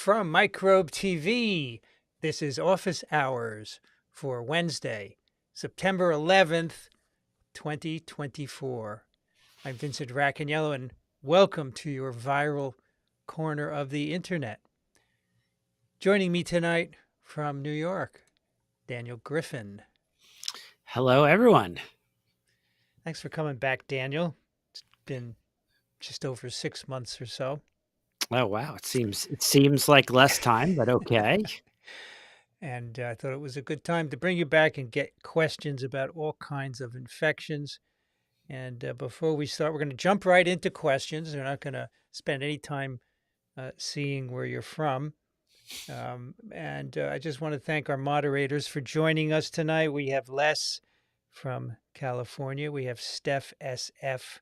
from Microbe TV. This is Office Hours for Wednesday, September 11th, 2024. I'm Vincent Racaniello, and welcome to your viral corner of the internet. Joining me tonight from New York, Daniel Griffin. Hello, everyone. Thanks for coming back, Daniel. It's been just over 6 months or so. Oh, wow. It seems like less time, but okay. And I thought it was a good time to bring you back and get questions about all kinds of infections. And before we start, we're going to jump right into questions. We're not going to spend any time seeing where you're from. I just want to thank our moderators for joining us tonight. We have Les from California. We have Steph SF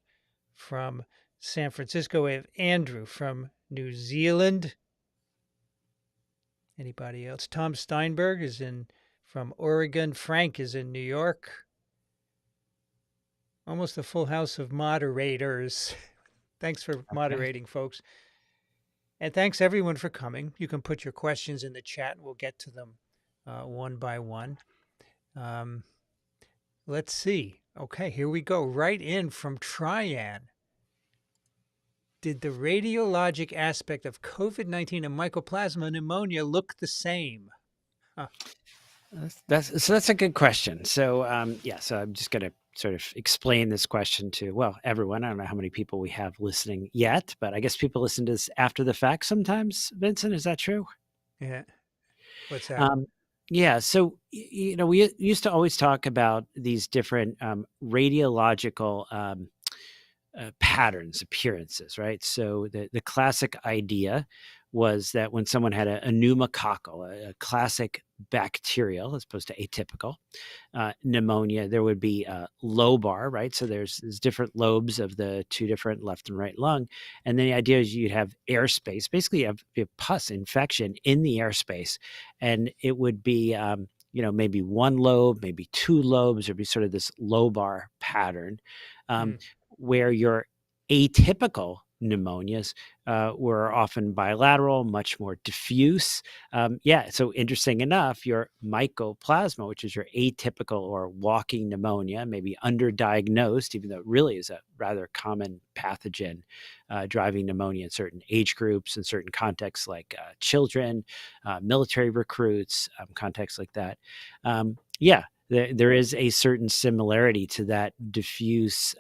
from San Francisco. We have Andrew from New Zealand. Anybody else? Tom Steinberg is from Oregon. Frank is in New York. Almost a full house of moderators. Thanks for moderating, folks. And thanks everyone for coming. You can put your questions in the chat. We'll get to them one by one. Let's see. Okay, here we go. Right in from Trian. Did the radiologic aspect of COVID-19 and Mycoplasma pneumonia look the same? Huh. That's a good question. So so I'm just going to sort of explain this question to, well, everyone. I don't know how many people we have listening yet, but I guess people listen to this after the fact sometimes. Vincent, is that true? Yeah. What's that? Yeah. So, we used to always talk about these different radiological patterns, appearances, right? So the classic idea was that when someone had a pneumococcal, a classic bacterial as opposed to atypical pneumonia, there would be a lobar, right? So there's different lobes of the two different left and right lung. And then the idea is you'd have airspace. Basically, you have pus infection in the airspace. And it would be, maybe one lobe, maybe two lobes. There'd be sort of this lobar pattern. Where your atypical pneumonias were often bilateral, much more diffuse. So interesting enough, your Mycoplasma, which is your atypical or walking pneumonia, maybe underdiagnosed, even though it really is a rather common pathogen driving pneumonia in certain age groups, in certain contexts like children, military recruits, contexts like that. There is a certain similarity to that diffuse,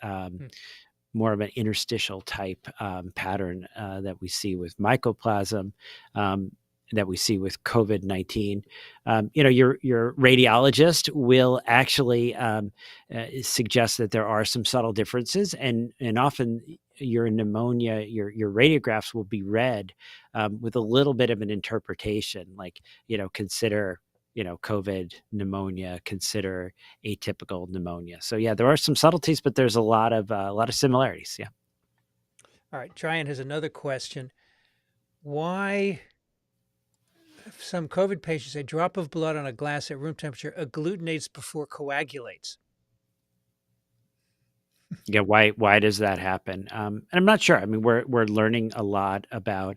more of an interstitial type pattern that we see with mycoplasm, that we see with COVID-19. Your radiologist will actually suggest that there are some subtle differences, and often your pneumonia, your radiographs will be read with a little bit of an interpretation, like, consider COVID pneumonia, consider atypical pneumonia. So yeah, there are some subtleties, but there's a lot of similarities. Yeah. All right. Trian has another question. Why some COVID patients, a drop of blood on a glass at room temperature agglutinates before coagulates? Yeah. Why does that happen? And I'm not sure. I mean, we're learning a lot about,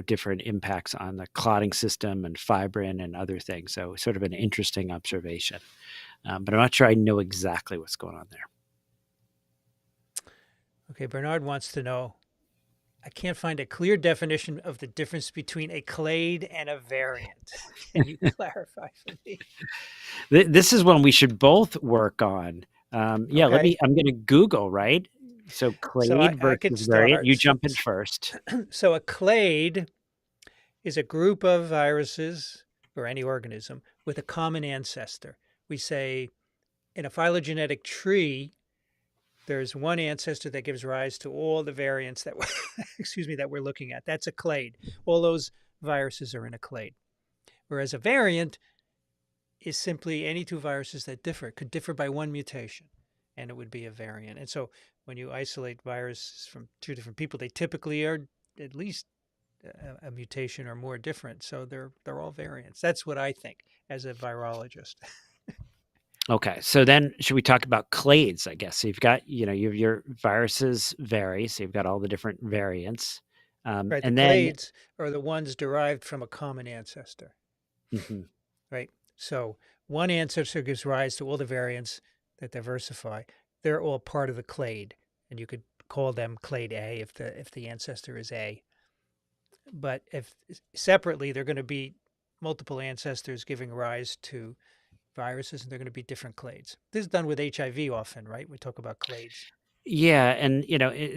different impacts on the clotting system and fibrin and other things. So sort of an interesting observation, but I'm not sure I know exactly what's going on there. Okay. Bernard wants to know, I can't find a clear definition of the difference between a clade and a variant. Can you clarify for me? This is one we should both work on. I'm going to Google, right? So clade versus variant. You jump in first. So a clade is a group of viruses or any organism with a common ancestor. We say in a phylogenetic tree, there's one ancestor that gives rise to all the variants that that we're looking at. That's a clade. All those viruses are in a clade. Whereas a variant is simply any two viruses that could differ by one mutation, and it would be a variant. And so when you isolate viruses from two different people, they typically are at least a mutation or more different. So they're all variants. That's what I think as a virologist. Okay, so then should we talk about clades, I guess? So you've got, your viruses vary, so you've got all the different variants. Right. The And then, clades are the ones derived from a common ancestor, mhm. right? So one ancestor gives rise to all the variants that diversify. They're all part of the clade, and you could call them clade A if the ancestor is A. But if separately, they're going to be multiple ancestors giving rise to viruses, and they're going to be different clades. This is done with HIV often, right? We talk about clades. Yeah, and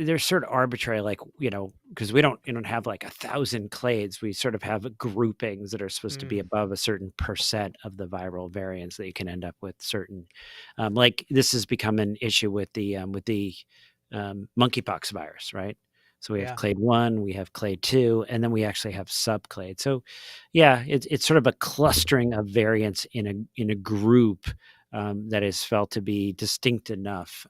they're sort of arbitrary, like because we don't have like 1,000 clades. We sort of have groupings that are supposed to be Mm, above a certain percent of the viral variants that you can end up with certain. Like this has become an issue with the monkeypox virus, right? So we have yeah. clade 1, we have clade 2, and then we actually have subclade. So yeah, it's sort of a clustering of variants in a group that is felt to be distinct enough.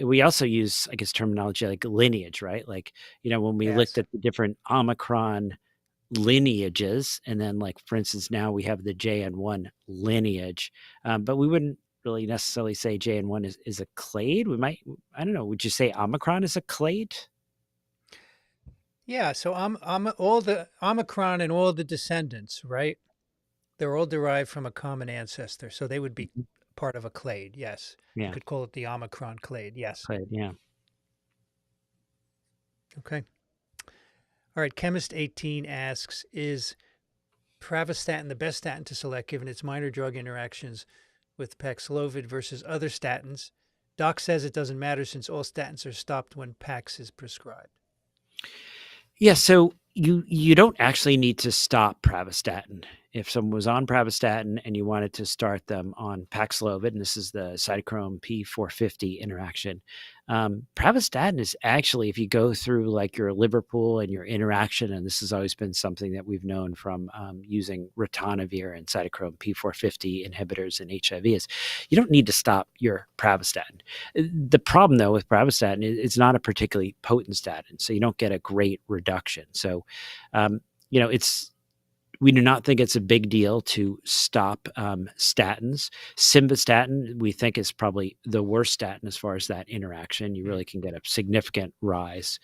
We also use, I guess, terminology like lineage, right? Like, when we looked Yes. at the different Omicron lineages, and then, like, for instance, now we have the JN1 lineage, but we wouldn't really necessarily say JN1 is a clade. We might, I don't know, would you say Omicron is a clade? Yeah. So I'm all the Omicron and all the descendants, right? They're all derived from a common ancestor, so they would be Mhm. part of a clade. Yes. You Yeah, could call it the Omicron clade. Yes. clade. Yeah. Okay. All right. Chemist 18 asks, is pravastatin the best statin to select given its minor drug interactions with Paxlovid versus other statins? Doc says it doesn't matter since all statins are stopped when Pax is prescribed. Yeah, so you don't actually need to stop pravastatin. If someone was on pravastatin and you wanted to start them on Paxlovid, and this is the cytochrome P450 interaction, pravastatin is actually, if you go through like your Liverpool and your interaction, and this has always been something that we've known from using ritonavir and cytochrome P450 inhibitors in HIV, is you don't need to stop your pravastatin. The problem, though, with pravastatin is it's not a particularly potent statin, so you don't get a great reduction. So, it's we do not think it's a big deal to stop statins. Simvastatin, we think, is probably the worst statin as far as that interaction. You Mm. really can get a significant rise.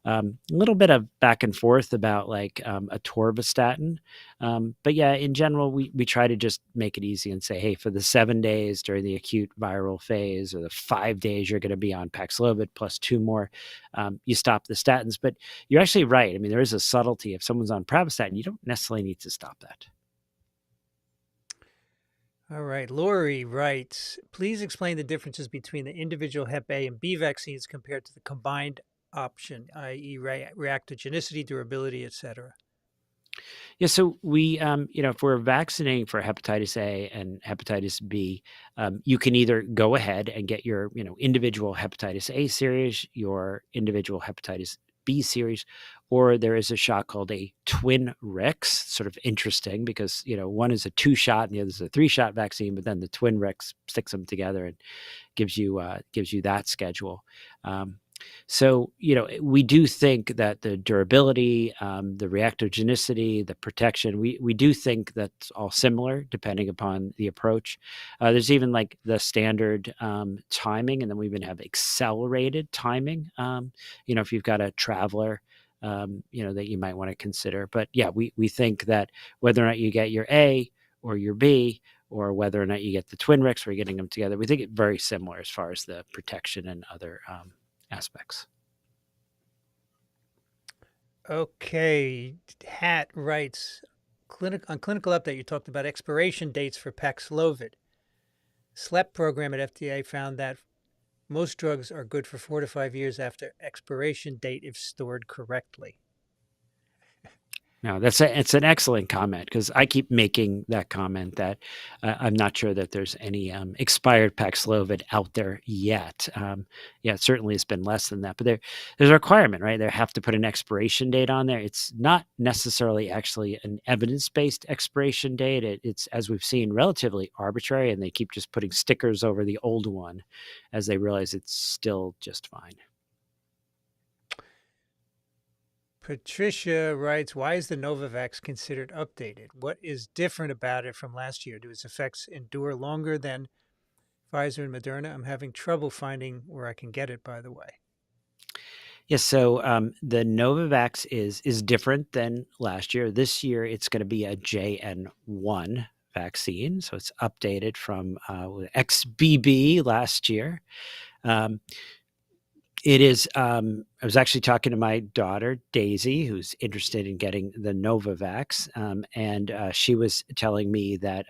A little bit of back and forth about like atorvastatin. But yeah, in general, we try to just make it easy and say, hey, for the 7 days during the acute viral phase or the 5 days you're going to be on Paxlovid plus 2 more, you stop the statins. But you're actually right. I mean, there is a subtlety. If someone's on pravastatin, you don't necessarily need to stop that. All right. Lori writes, please explain the differences between the individual Hep A and B vaccines compared to the combined option, i.e., reactogenicity, durability, etc. Yeah, so we, if we're vaccinating for hepatitis A and hepatitis B, you can either go ahead and get your, individual hepatitis A series, your individual hepatitis B series, or there is a shot called a twin Rix. Sort of interesting because one is a 2-shot and the other is a 3-shot vaccine, but then the twin Rix sticks them together and gives you that schedule. So, we do think that the durability, the reactogenicity, the protection, we do think that's all similar depending upon the approach. There's even like the standard timing, and then we even have accelerated timing. If you've got a traveler, that you might want to consider. But yeah, we think that whether or not you get your A or your B, or whether or not you get the twin Rex, we're getting them together, we think it's very similar as far as the protection and other aspects. Okay. Hat writes, on Clinical Update, you talked about expiration dates for Paxlovid. SLEP program at FDA found that most drugs are good for 4 to 5 years after expiration date if stored correctly. No, it's an excellent comment because I keep making that comment that I'm not sure that there's any expired Paxlovid out there yet. Yeah, certainly it's been less than that, but there's a requirement, right? They have to put an expiration date on there. It's not necessarily actually an evidence-based expiration date. It's, as we've seen, relatively arbitrary, and they keep just putting stickers over the old one as they realize it's still just fine. Patricia writes, why is the Novavax considered updated? What is different about it from last year? Do its effects endure longer than Pfizer and Moderna? I'm having trouble finding where I can get it, by the way. Yeah, so the Novavax is different than last year. This year, it's going to be a JN1 vaccine, so it's updated from XBB last year. Um, It is, I was actually talking to my daughter, Daisy, who's interested in getting the Novavax, and she was telling me that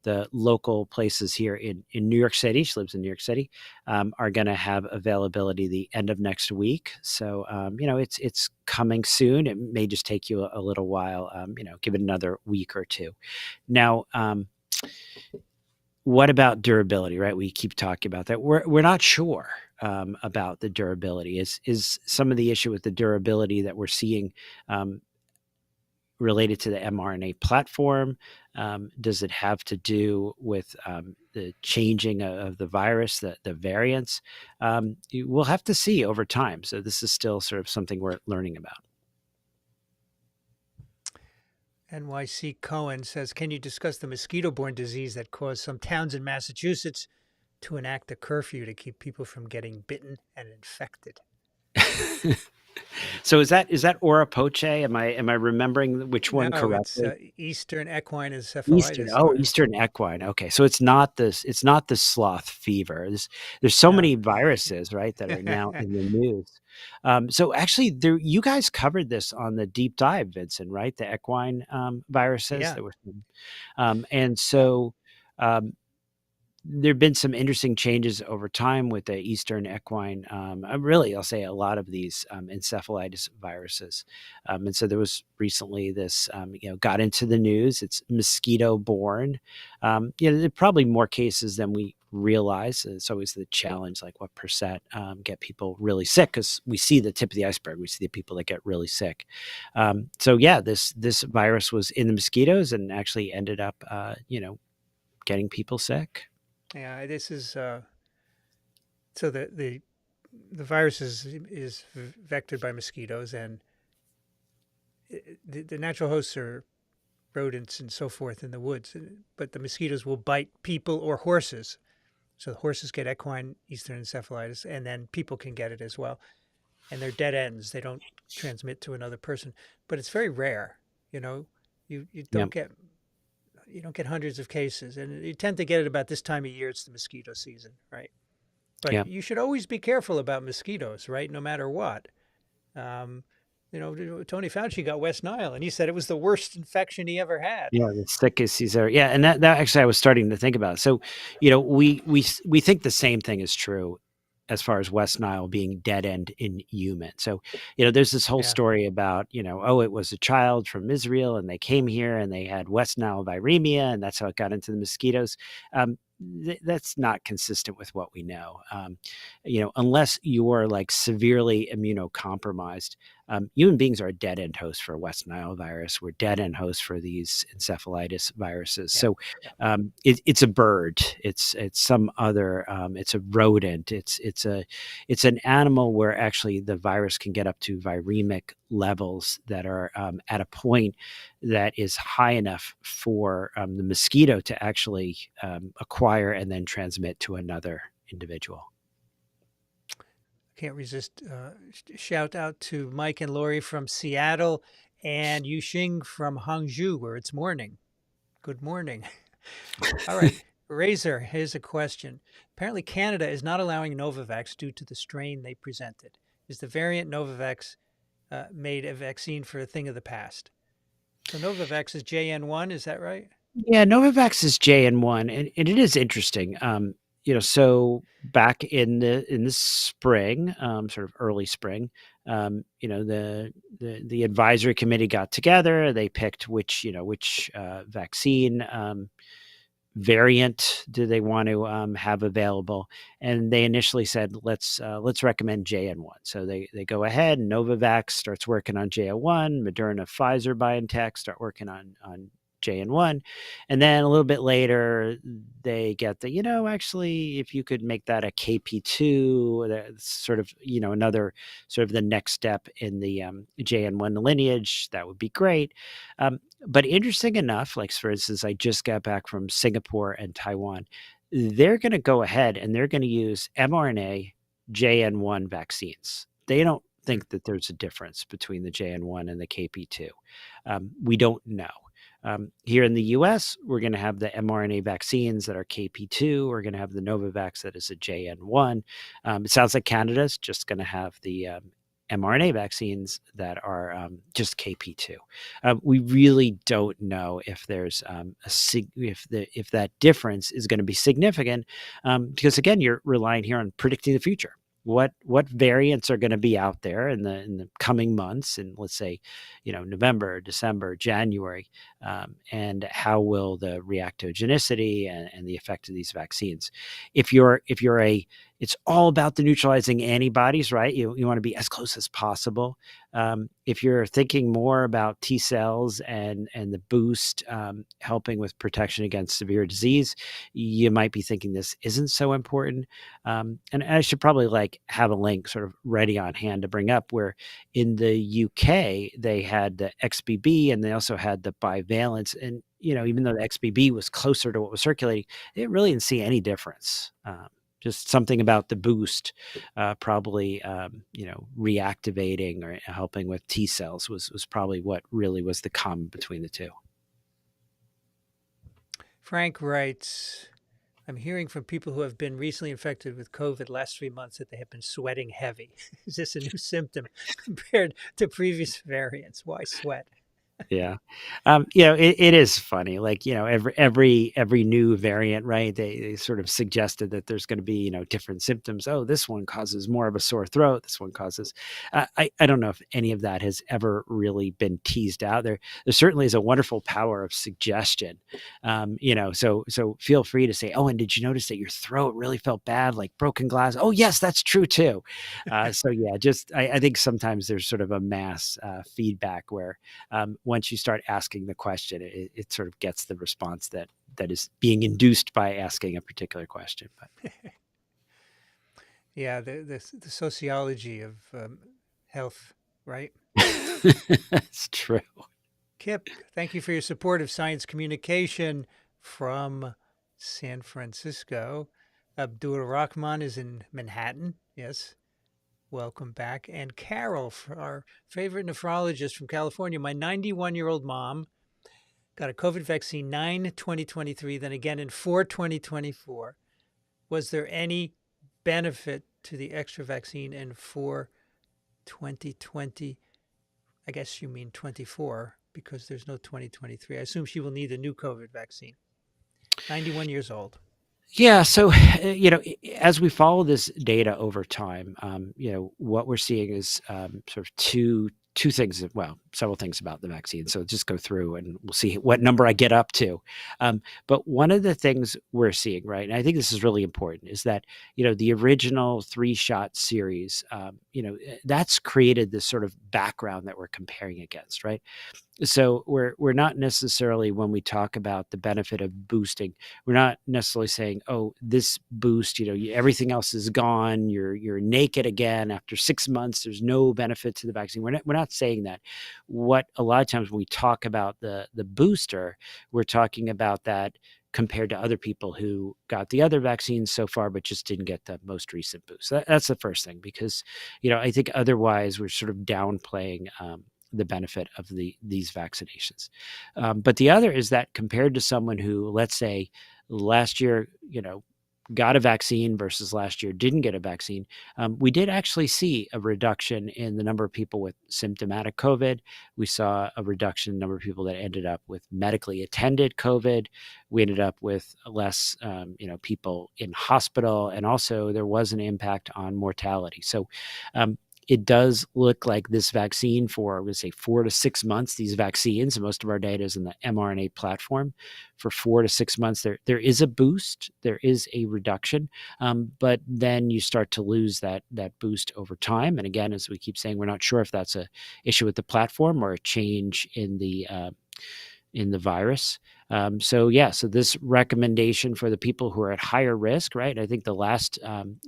the local places here in New York City, she lives in New York City, are going to have availability the end of next week. So, it's coming soon. It may just take you a little while, give it another week or two. Now, what about durability, right? We keep talking about that. We're not sure about the durability. Is some of the issue with the durability that we're seeing related to the mRNA platform? Does it have to do with the changing of the virus, the variants? We'll have to see over time. So this is still sort of something we're learning about. NYC Cohen says, can you discuss the mosquito-borne disease that caused some towns in Massachusetts to enact a curfew to keep people from getting bitten and infected? So is that Oropoche? Am I remembering which one No, it's correctly? Eastern equine Eastern, encephalitis oh, virus. Eastern equine. Okay, so it's not this. It's not the sloth fever. There's so No. many viruses, right, that are now in the news. So actually, you guys covered this on the deep dive, Vincent, right? The equine viruses. Yeah. There were some, and so there've been some interesting changes over time with the Eastern equine. Really, I'll say a lot of these encephalitis viruses. And so there was recently this, got into the news. It's mosquito-borne. There are probably more cases than we realize. It's always the challenge, like what percent get people really sick, because we see the tip of the iceberg. We see the people that get really sick. So yeah, this virus was in the mosquitoes and actually ended up, getting people sick. Yeah, this is so the virus is vectored by mosquitoes, and the natural hosts are rodents and so forth in the woods, but the mosquitoes will bite people or horses. So the horses get equine Eastern encephalitis, and then people can get it as well. And they're dead ends; they don't transmit to another person. But it's very rare. You Yep. don't get hundreds of cases, and you tend to get it about this time of year. It's the mosquito season, right? But Yep. you should always be careful about mosquitoes, right? No matter what. Um, Tony Fauci got West Nile, and he said it was the worst infection he ever had. Yeah, the sickest he's ever. Yeah, and that actually I was starting to think about. So, we think the same thing is true as far as West Nile being dead end in human. So, there's this whole Yeah, story about, oh, it was a child from Israel and they came here and they had West Nile viremia and that's how it got into the mosquitoes. That's not consistent with what we know. Unless you are like severely immunocompromised, human beings are a dead end host for West Nile virus. We're dead end hosts for these encephalitis viruses. yeah, So it's a bird. It's some other. It's a rodent. It's an animal where actually the virus can get up to viremic levels that are at a point that is high enough for the mosquito to actually acquire and then transmit to another individual. can't resist. Shout out to Mike and Lori from Seattle and Yuxing from Hangzhou, where it's morning. Good morning. All right. Razor, here's a question. Apparently, Canada is not allowing Novavax due to the strain they presented. Is the variant Novavax made a vaccine for a thing of the past? So Novavax is JN1, is that right? Yeah, Novavax is JN1, and it is interesting. So back in the spring, sort of early spring, the advisory committee got together. They picked which vaccine variant do they want to have available, and they initially said let's recommend JN1. So they go ahead. Novavax starts working on JN1. Moderna, Pfizer, BioNTech start working on JN1, and then a little bit later they get actually if you could make that a KP2, that's sort of another sort of the next step in the JN1 lineage, that would be great. But interesting enough, like for instance, I just got back from Singapore and Taiwan. They're going to go ahead and they're going to use mRNA JN1 vaccines. They don't think that there's a difference between the JN1 and the KP2. We don't know. Here in the US, we're going to have the mRNA vaccines that are KP2. We're going to have the Novavax that is a JN1. It sounds like Canada's just going to have the mRNA vaccines that are just KP2. We really don't know if there's if that difference is going to be significant, because again, you're relying here on predicting the future. What variants are going to be out there in the coming months, and let's say, November, December, January, and how will the reactogenicity and the effect of these vaccines? If you're it's all about the neutralizing antibodies, right? You want to be as close as possible. If you're thinking more about T cells and the boost helping with protection against severe disease, you might be thinking this isn't so important. And I should probably have a link sort of ready on hand to bring up, where in the UK, they had the XBB and they also had the bivalence. And, even though the XBB was closer to what was circulating, they really didn't see any difference. Just something about the boost probably, reactivating or helping with T cells was probably what really was the common between the two. Frank writes, I'm hearing from people who have been recently infected with COVID last 3 months that they have been sweating heavy. Is this a new symptom compared to previous variants? Why sweat? Yeah. It is funny. Every new variant, right? They sort of suggested that there's going to be, different symptoms. Oh, this one causes more of a sore throat. This one causes, I don't know if any of that has ever really been teased out there. There certainly is a wonderful power of suggestion. So feel free to say, oh, and did you notice that your throat really felt bad, like broken glass? Oh, yes, that's true too. I think sometimes there's sort of a mass feedback where, once you start asking the question, it sort of gets the response that is being induced by asking a particular question. But yeah, the sociology of health, right? That's true. Kip, thank you for your support of science communication from San Francisco. Abdul Rahman is in Manhattan. Yes. Welcome back. And Carol, our favorite nephrologist from California, my 91-year-old mom got a COVID vaccine 9/2023, then again in 4/2024. Was there any benefit to the extra vaccine in 4/2020? I guess you mean 24 because there's no 2023. I assume she will need a new COVID vaccine. 91 years old. Yeah. So, as we follow this data over time, what we're seeing is sort of two things, several things about the vaccine. So just go through and we'll see what number I get up to. But one of the things we're seeing, right, and I think this is really important, is that, the original 3-shot series, that's created this sort of background that we're comparing against, right? So we're not necessarily, when we talk about the benefit of boosting, we're not necessarily saying, oh, this boost, everything else is gone. You're naked again after 6 months. There's no benefit to the vaccine. We're not saying that. What a lot of times when we talk about the booster, we're talking about that compared to other people who got the other vaccines so far, but just didn't get the most recent boost. That's the first thing, because, I think otherwise we're sort of downplaying the benefit of these vaccinations. But the other is that compared to someone who, let's say, last year, got a vaccine versus last year didn't get a vaccine, we did actually see a reduction in the number of people with symptomatic COVID. We saw a reduction in the number of people that ended up with medically attended COVID. We ended up with less, people in hospital, and also there was an impact on mortality. So it does look like this vaccine for, let's say, 4 to 6 months, these vaccines, and most of our data is in the mRNA platform, for 4 to 6 months, there is a boost, there is a reduction, but then you start to lose that boost over time. And again, as we keep saying, we're not sure if that's an issue with the platform or a change in the virus. So this recommendation for the people who are at higher risk, right? I think the last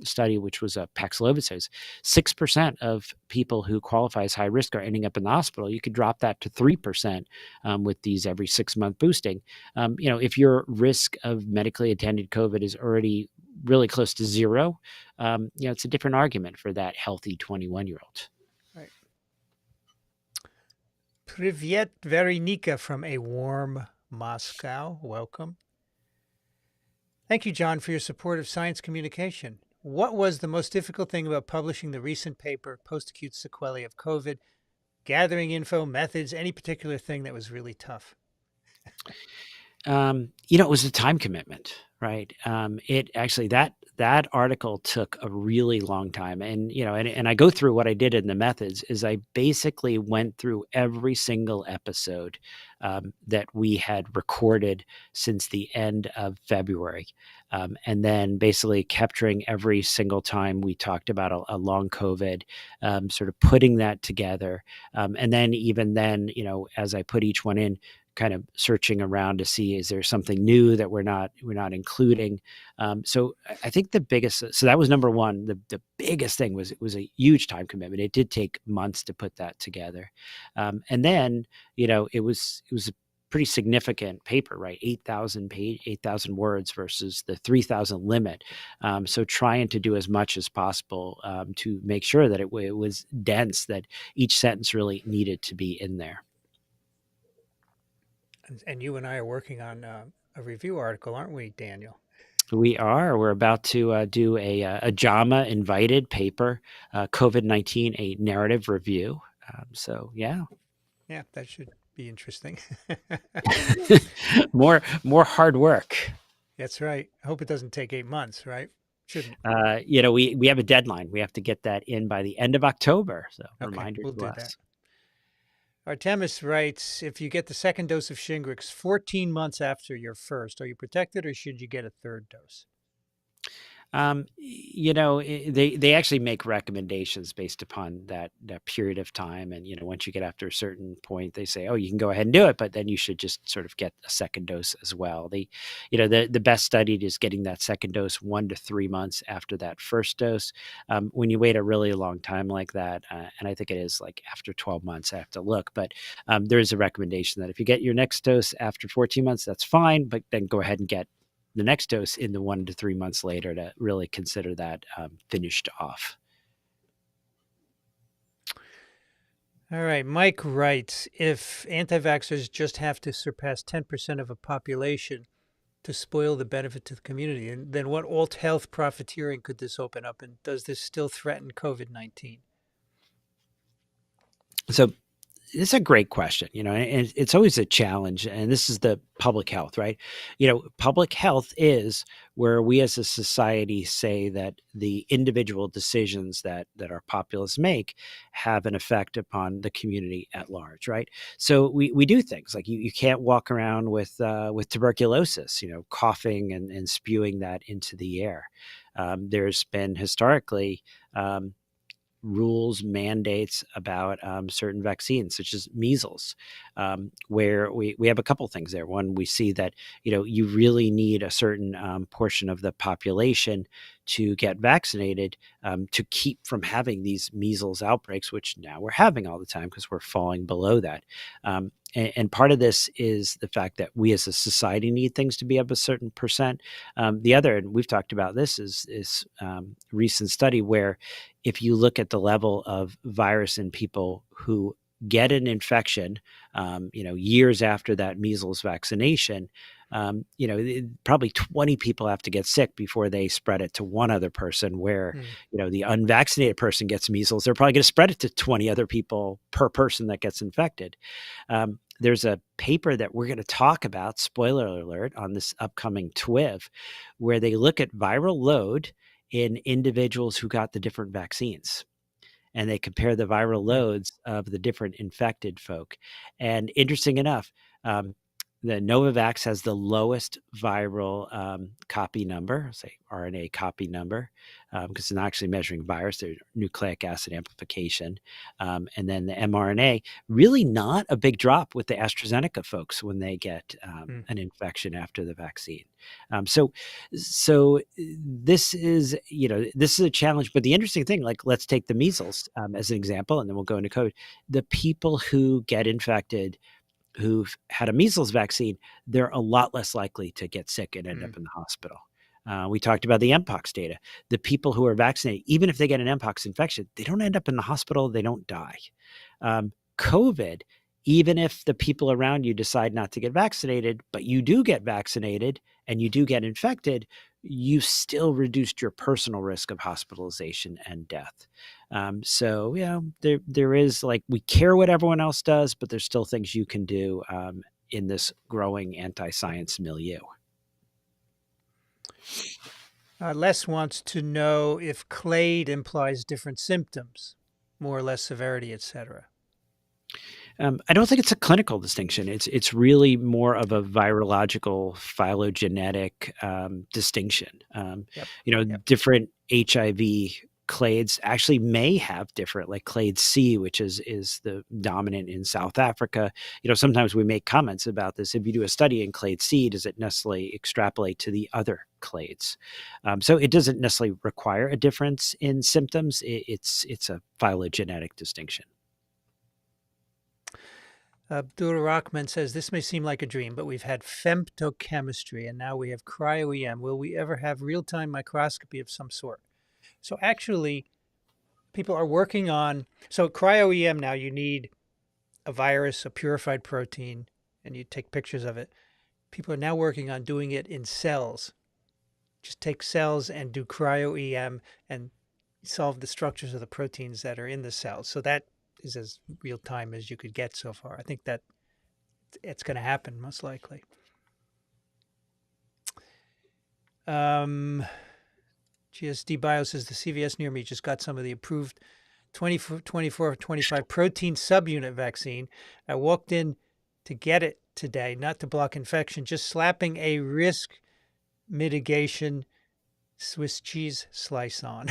study, which was a Paxlovid, says 6% of people who qualify as high risk are ending up in the hospital. You could drop that to 3% with these every 6-month boosting. If your risk of medically attended COVID is already really close to zero, it's a different argument for that healthy 21-year-old. Privyet Veronika from a warm Moscow. Welcome. Thank you, John, for your support of science communication. What was the most difficult thing about publishing the recent paper, Post-Acute Sequelae of COVID? Gathering info, methods, any particular thing that was really tough? It was a time commitment, right? It actually that article took a really long time, and I go through what I did in the methods is I basically went through every single episode that we had recorded since the end of February, and then basically capturing every single time we talked about a long COVID, sort of putting that together, and then even then, as I put each one in, kind of searching around to see, is there something new that we're not including? So I think so that was number one. The biggest thing was it was a huge time commitment. It did take months to put that together. And then, it was a pretty significant paper, right? 8,000 words versus the 3,000 limit. So trying to do as much as possible to make sure that it was dense, that each sentence really needed to be in there. And you and I are working on a review article, aren't we, Daniel? We are. We're about to do a JAMA invited paper, COVID-19, a narrative review. So, yeah. Yeah, that should be interesting. more hard work. That's right. I hope it doesn't take 8 months, right? Shouldn't. We have a deadline. We have to get that in by the end of October. So, okay, reminder we'll to do us. That. Artemis writes, if you get the second dose of Shingrix 14 months after your first, are you protected or should you get a third dose? They actually make recommendations based upon that period of time. And, once you get after a certain point, they say, oh, you can go ahead and do it, but then you should just sort of get a second dose as well. The best studied is getting that second dose 1 to 3 months after that first dose. When you wait a really long time like that, and I think it is like after 12 months, I have to look, but there is a recommendation that if you get your next dose after 14 months, that's fine, but then go ahead and get the next dose in the 1 to 3 months later to really consider that finished off. All right. Mike writes, if anti-vaxxers just have to surpass 10% of a population to spoil the benefit to the community, and then what alt health profiteering could this open up? And does this still threaten COVID-19? So it's a great question, and it's always a challenge. And this is the public health, right? Public health is where we as a society say that the individual decisions that our populace make have an effect upon the community at large, right? So we do things like you can't walk around with tuberculosis, coughing and spewing that into the air. There's been historically rules, mandates about certain vaccines, such as measles, where we have a couple things there. One, we see that, you really need a certain portion of the population to get vaccinated to keep from having these measles outbreaks, which now we're having all the time because we're falling below that. And part of this is the fact that we as a society need things to be up a certain percent. The other, and we've talked about this, is recent study where if you look at the level of virus in people who get an infection, years after that measles vaccination, probably 20 people have to get sick before they spread it to one other person, where, the unvaccinated person gets measles, they're probably going to spread it to 20 other people per person that gets infected. There's a paper that we're going to talk about, spoiler alert, on this upcoming TWIV, where they look at viral load in individuals who got the different vaccines. And they compare the viral loads of the different infected folk. And interesting enough, the Novavax has the lowest viral copy number, say RNA copy number, because it's not actually measuring virus, they're nucleic acid amplification. And then the mRNA, really not a big drop with the AstraZeneca folks when they get an infection after the vaccine. So this is a challenge. But the interesting thing, like let's take the measles as an example, and then we'll go into COVID. The people who get infected who've had a measles vaccine, they're a lot less likely to get sick and end up in the hospital. We talked about the Mpox data. The people who are vaccinated, even if they get an Mpox infection, they don't end up in the hospital. They don't die. COVID even if the people around you decide not to get vaccinated, but you do get vaccinated and you do get infected, you still reduced your personal risk of hospitalization and death. So, there is, like, we care what everyone else does, but there's still things you can do in this growing anti-science milieu. Les wants to know if Clade implies different symptoms, more or less severity, etc. I don't think it's a clinical distinction. It's really more of a virological phylogenetic distinction. Yep. Different HIV clades actually may have different, like Clade C, which is the dominant in South Africa. Sometimes we make comments about this. If you do a study in Clade C, does it necessarily extrapolate to the other clades? So it doesn't necessarily require a difference in symptoms. It's a phylogenetic distinction. Abdul Rahman says, this may seem like a dream, but we've had femtochemistry and now we have cryo-EM. Will we ever have real-time microscopy of some sort? So actually, people are working on, so cryo-EM now, you need a virus, a purified protein, and you take pictures of it. People are now working on doing it in cells. Just take cells and do cryo-EM and solve the structures of the proteins that are in the cells. So that is as real time as you could get so far. I think that it's going to happen most likely. GSD Bio says the CVS near me just got some of the approved 24-25 protein subunit vaccine. I walked in to get it today, not to block infection, just slapping a risk mitigation Swiss cheese slice on.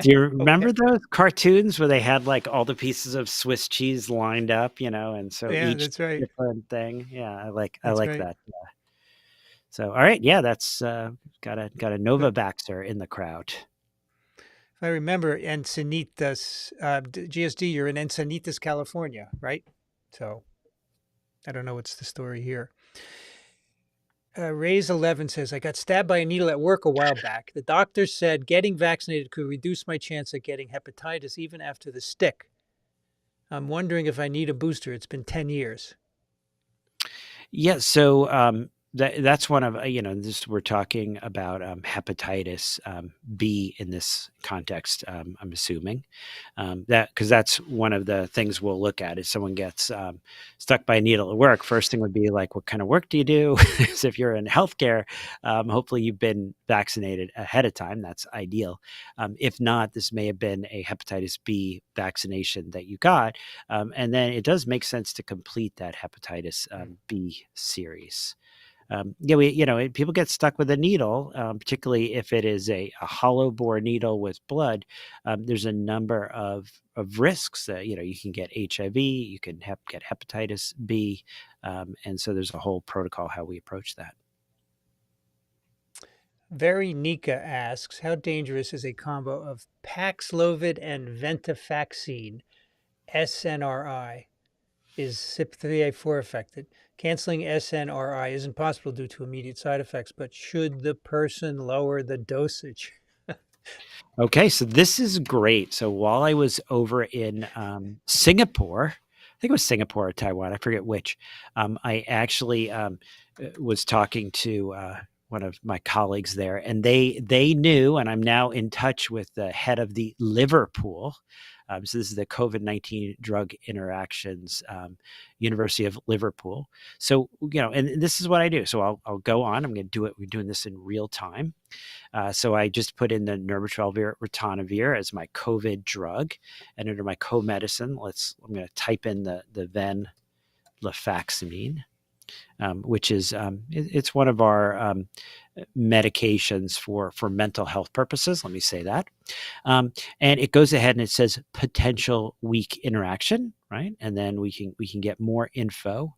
Do you remember those cartoons where they had like all the pieces of Swiss cheese lined up, and so each that's right. different thing. Yeah, I like right. that. Yeah. So, all right, yeah, that's got a Novavaxer in the crowd. If I remember, Encinitas, GSD, you're in Encinitas, California, right? So I don't know what's the story here. Ray's 11 says, I got stabbed by a needle at work a while back. The doctor said getting vaccinated could reduce my chance of getting hepatitis even after the stick. I'm wondering if I need a booster. It's been 10 years. Yeah, so that's one of, this, we're talking about hepatitis B in this context, I'm assuming. That because that's one of the things we'll look at. If someone gets stuck by a needle at work, first thing would be like, what kind of work do you do? So if you're in healthcare, hopefully you've been vaccinated ahead of time. That's ideal. If not, this may have been a hepatitis B vaccination that you got. And then it does make sense to complete that hepatitis B series. People get stuck with a needle, particularly if it is a hollow bore needle with blood. There's a number of risks that, you can get HIV, you can get hepatitis B. And so there's a whole protocol how we approach that. Very Nika asks, how dangerous is a combo of Paxlovid and venlafaxine, SNRI? Is CYP3A4 affected? Canceling SNRI isn't possible due to immediate side effects, but should the person lower the dosage? Okay, so this is great. So while I was over in Singapore, I think it was Singapore or Taiwan, I forget which, I actually was talking to one of my colleagues there, and they knew, and I'm now in touch with the head of the Liverpool. So this is the COVID-19 Drug Interactions, University of Liverpool. So, and this is what I do. So I'll go on. I'm going to do it. We're doing this in real time. So I just put in the nirmatrelvir ritonavir as my COVID drug, and under my co-medicine, I'm going to type in the venlafaxine, which is it's one of our medications for mental health purposes. Let me say that. And it goes ahead and it says potential weak interaction, right? And then we can get more info.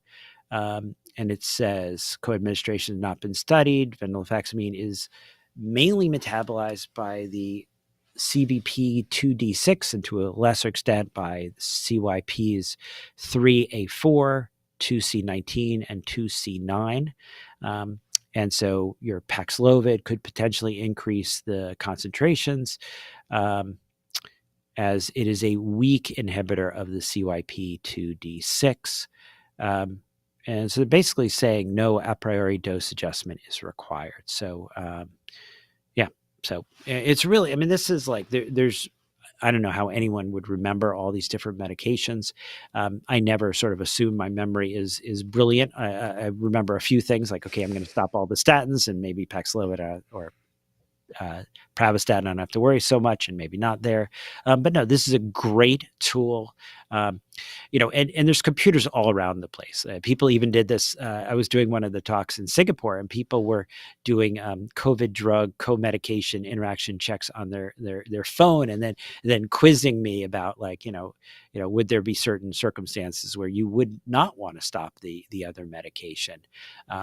And it says co-administration has not been studied. Venlafaxine is mainly metabolized by the CBP2D6 and to a lesser extent by CYPs 3A4, 2C19, and 2C9. And so your Paxlovid could potentially increase the concentrations. And as it is a weak inhibitor of the CYP2D6. And so basically saying no a priori dose adjustment is required. So, so it's really, I mean, this is like, there's, I don't know how anyone would remember all these different medications. I never sort of assume my memory is brilliant. I remember a few things like, okay, I'm going to stop all the statins and maybe Paxlovid or Pravastatin, I don't have to worry so much, and maybe not there. But no, this is a great tool. And there's computers all around the place. People even did this. I was doing one of the talks in Singapore, and people were doing COVID drug co-medication interaction checks on their phone, and then quizzing me about like, would there be certain circumstances where you would not want to stop the other medication?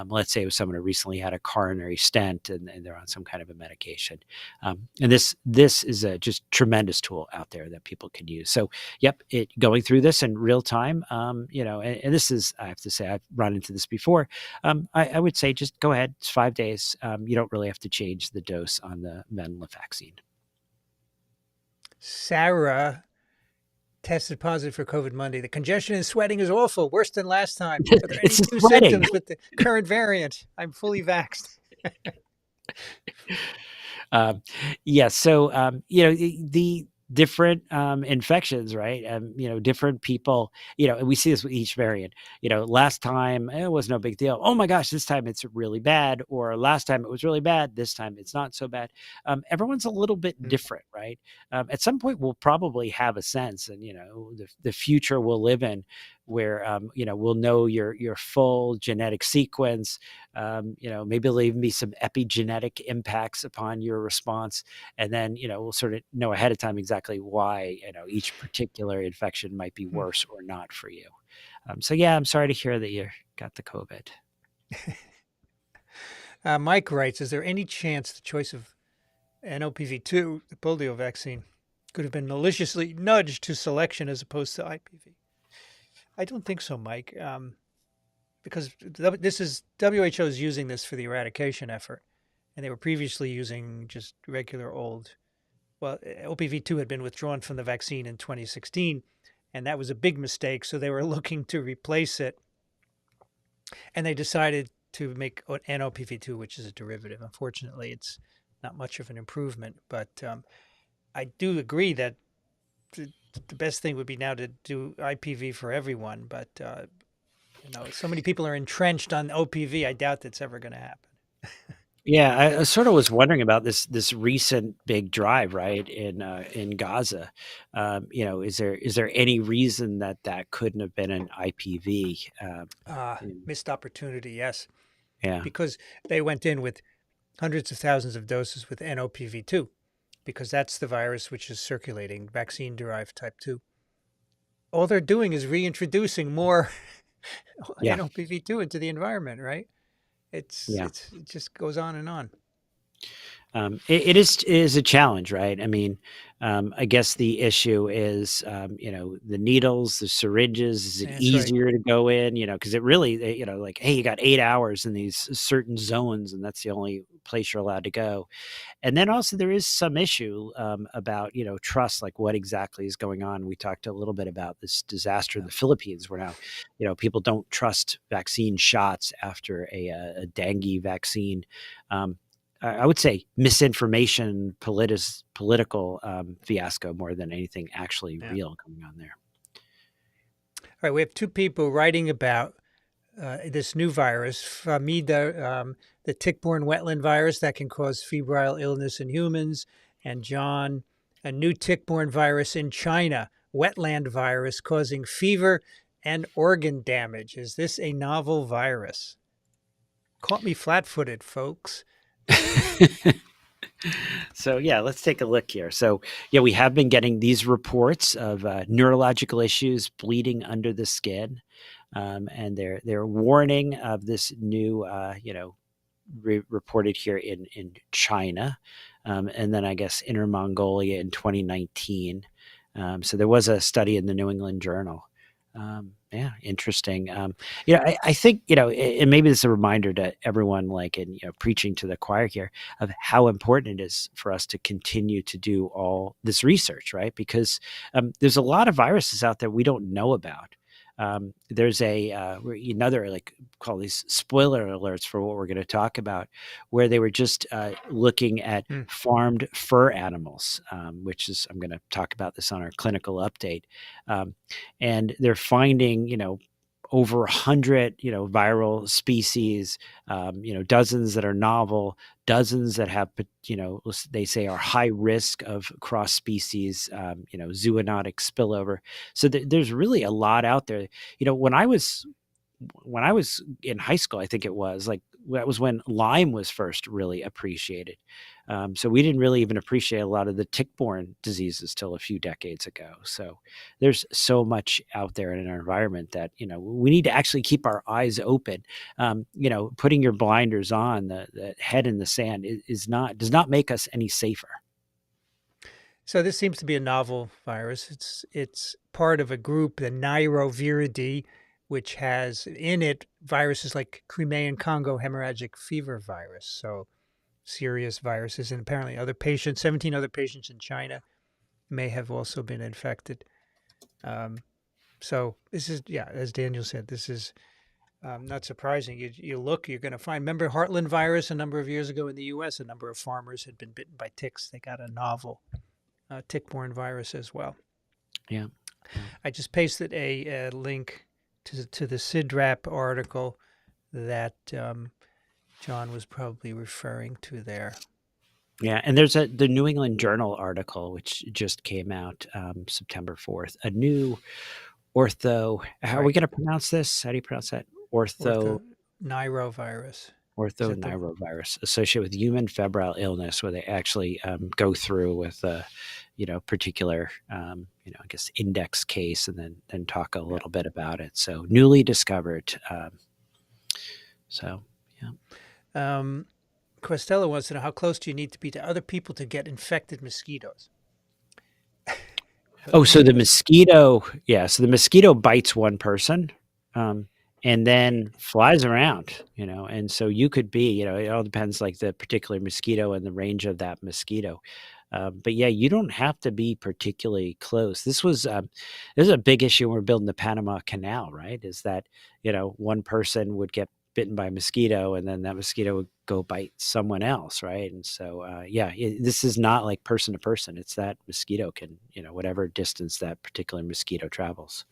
Let's say it was someone who recently had a coronary stent and they're on some kind of a medication. And this is a just tremendous tool out there that people can use. So, yep, going through this in real time, and this is, I have to say, I've run into this before. I would say just go ahead. It's 5 days. You don't really have to change the dose on the Venla vaccine. Sarah tested positive for COVID Monday. The congestion and sweating is awful, worse than last time. Are there any new symptoms with the current variant? I'm fully vaxxed. So the different infections, right? Different people, and we see this with each variant. Last time it was no big deal. Oh my gosh, this time it's really bad. Or last time it was really bad. This time it's not so bad. Everyone's a little bit different, right? At some point we'll probably have a sense, and the future we'll live in, where we'll know your full genetic sequence. Maybe there'll even be some epigenetic impacts upon your response, and then we'll sort of know ahead of time exactly why each particular infection might be worse or not for you. So yeah, I'm sorry to hear that you got the COVID. Mike writes, is there any chance the choice of NOPV2, the polio vaccine, could have been maliciously nudged to selection as opposed to IPV? I don't think so, Mike, because this is WHO is using this for the eradication effort, and they were previously using just regular old. Well, OPV2 had been withdrawn from the vaccine in 2016, and that was a big mistake. So they were looking to replace it, and they decided to make NOPV2, which is a derivative. Unfortunately, it's not much of an improvement, but I do agree that the best thing would be now to do IPV for everyone, but so many people are entrenched on OPV. I doubt that's ever going to happen. Yeah, I sort of was wondering about this recent big drive, right, in Gaza. Is there any reason that couldn't have been an IPV? Missed opportunity, yes. Yeah, because they went in with hundreds of thousands of doses with NOPV2. Because that's the virus which is circulating, vaccine-derived type 2. All they're doing is reintroducing more NOPV2 into the environment, right? It just goes on and on. It is a challenge, right? I mean, I guess the issue is, the needles, the syringes. Is it easier to go in? Because it really, like, hey, you got 8 hours in these certain zones, and that's the only place you're allowed to go. And then also there is some issue about trust, like what exactly is going on. We talked a little bit about this disaster in the Philippines, where now people don't trust vaccine shots after a dengue vaccine. I would say misinformation, political fiasco more than anything actually real going on there. All right, we have two people writing about this new virus, Famida, the tick-borne wetland virus that can cause febrile illness in humans, and John, a new tick-borne virus in China, wetland virus causing fever and organ damage. Is this a novel virus? Caught me flat-footed, folks. So yeah, let's take a look here. So yeah, we have been getting these reports of neurological issues, bleeding under the skin, and they're warning of this new, reported here in China, and then I guess Inner Mongolia in 2019. So there was a study in the New England Journal. Yeah, interesting. I think, and maybe this is a reminder to everyone, like, in, preaching to the choir here, of how important it is for us to continue to do all this research, right? Because there's a lot of viruses out there we don't know about. There's another, like, call these spoiler alerts for what we're going to talk about, where they were just looking at farmed fur animals, which is, I'm going to talk about this on our clinical update. And they're finding, over 100, viral species, dozens that are novel, dozens that have, they say are high risk of cross species, zoonotic spillover. So there's really a lot out there. When I was in high school, I think it was like, that was when Lyme was first really appreciated. So we didn't really even appreciate a lot of the tick-borne diseases till a few decades ago. So there's so much out there in our environment that, we need to actually keep our eyes open. Putting your blinders on, the head in the sand does not make us any safer. So this seems to be a novel virus. It's part of a group, the Nairoviridae, which has in it viruses like Crimean Congo hemorrhagic fever virus. So serious viruses, and apparently 17 other patients in China may have also been infected. So this is, as Daniel said, this is not surprising. You look, you're going to find, remember Heartland virus a number of years ago in the US, a number of farmers had been bitten by ticks. They got a novel tick-borne virus as well. Yeah. I just pasted a link to the CIDRAP article that John was probably referring to there. Yeah, and there's the New England Journal article, which just came out September 4th, a new how are we going to pronounce this? How do you pronounce that? Orthoneurovirus. Orthoneurovirus associated with human febrile illness, where they actually go through with a, particular, I guess, index case, and then talk a little bit about it. So newly discovered. Costello wants to know, how close do you need to be to other people to get infected mosquitoes? So the mosquito, so the mosquito bites one person, and then flies around, and so you could be, it all depends, like, the particular mosquito and the range of that mosquito. But yeah, you don't have to be particularly close. This is a big issue when we're building the Panama Canal, right? Is that, one person would get bitten by a mosquito, and then that mosquito would go bite someone else, right? And so, this is not like person to person. It's that mosquito can, whatever distance that particular mosquito travels.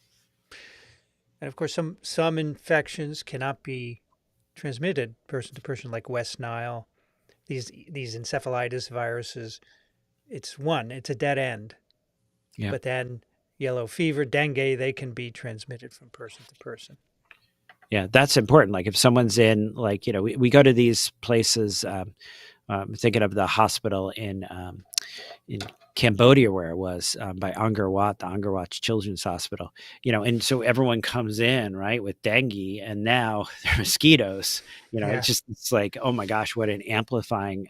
And of course, some infections cannot be transmitted person to person, like West Nile. These encephalitis viruses, it's a dead end. Yeah. But then yellow fever, dengue, they can be transmitted from person to person. Yeah, that's important. Like, if someone's in, like, we go to these places, thinking of the hospital in Cambodia, where it was, by Angkor Wat, the Angkor Wat Children's Hospital, and so everyone comes in, right, with dengue, and now they're mosquitoes, it's like, oh my gosh, what an amplifying,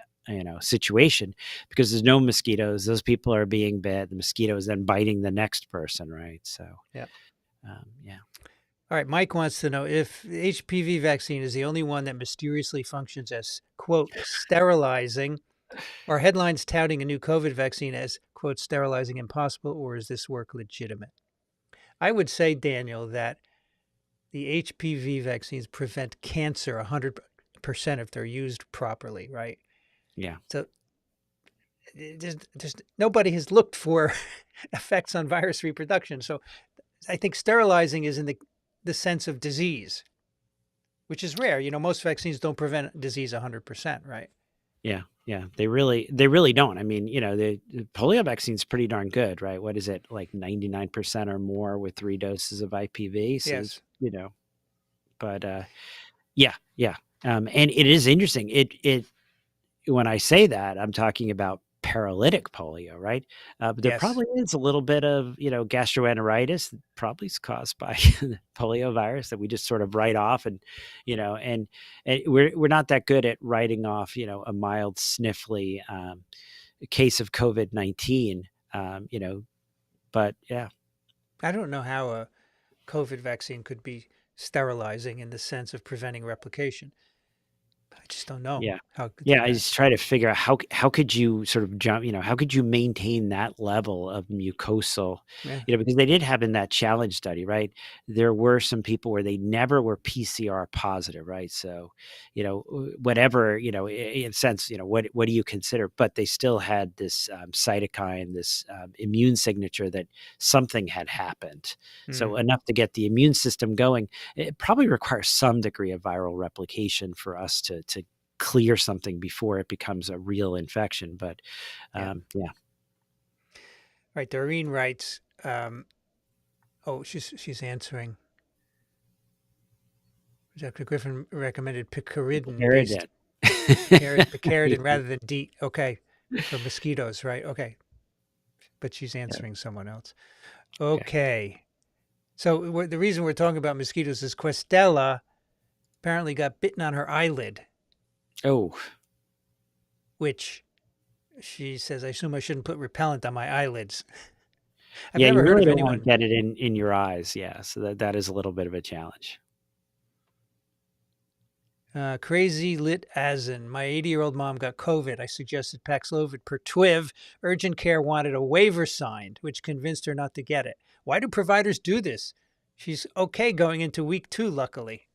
situation, because there's no mosquitoes. Those people are being bit. The mosquito is then biting the next person, right? So, yeah. Yeah. All right, Mike wants to know if the HPV vaccine is the only one that mysteriously functions as, quote, sterilizing. Are headlines touting a new COVID vaccine as, quote, sterilizing impossible, or is this work legitimate? I would say, Daniel, that the HPV vaccines prevent cancer 100% if they're used properly, right? Yeah. So there's nobody has looked for effects on virus reproduction. So I think sterilizing is in the sense of disease, which is rare. Most vaccines don't prevent disease 100%, right? Yeah. Yeah. They really don't. I mean, the polio vaccine is pretty darn good, right? What is it, like 99% or more with 3 doses of IPV? So, yes. But yeah. And it is interesting. It when I say that, I'm talking about paralytic polio, right? But there probably is a little bit of, gastroenteritis, probably is caused by polio virus, that we just sort of write off, and we're not that good at writing off, a mild sniffly case of COVID-19, but yeah. I don't know how COVID vaccine could be sterilizing in the sense of preventing replication. I just don't know Yeah. how it could do Yeah, I that. just try to figure out how could you sort of jump, how could you maintain that level of mucosal, Yeah. because they did have in that challenge study, right? There were some people where they never were PCR positive, right? So, whatever, in a sense, what do you consider? But they still had this cytokine, this immune signature that something had happened. So Mm. enough to get the immune system going. It probably requires some degree of viral replication for us to clear something before it becomes a real infection. But Yeah. yeah. Right. Doreen writes, she's answering. Dr. Griffin recommended picaridin based picaridin rather than DEET. Okay. For mosquitoes, right? Okay. But she's answering someone else. Okay. So the reason we're talking about mosquitoes is Questella apparently got bitten on her eyelid, Oh, which she says, I assume I shouldn't put repellent on my eyelids. I've yeah. You never heard really of don't want anyone. to get it in your eyes. Yeah. So that is a little bit of a challenge. Crazy lit asin. My 80-year-old mom got COVID. I suggested Paxlovid per TWIV. Urgent care wanted a waiver signed, which convinced her not to get it. Why do providers do this? She's okay going into week 2, luckily.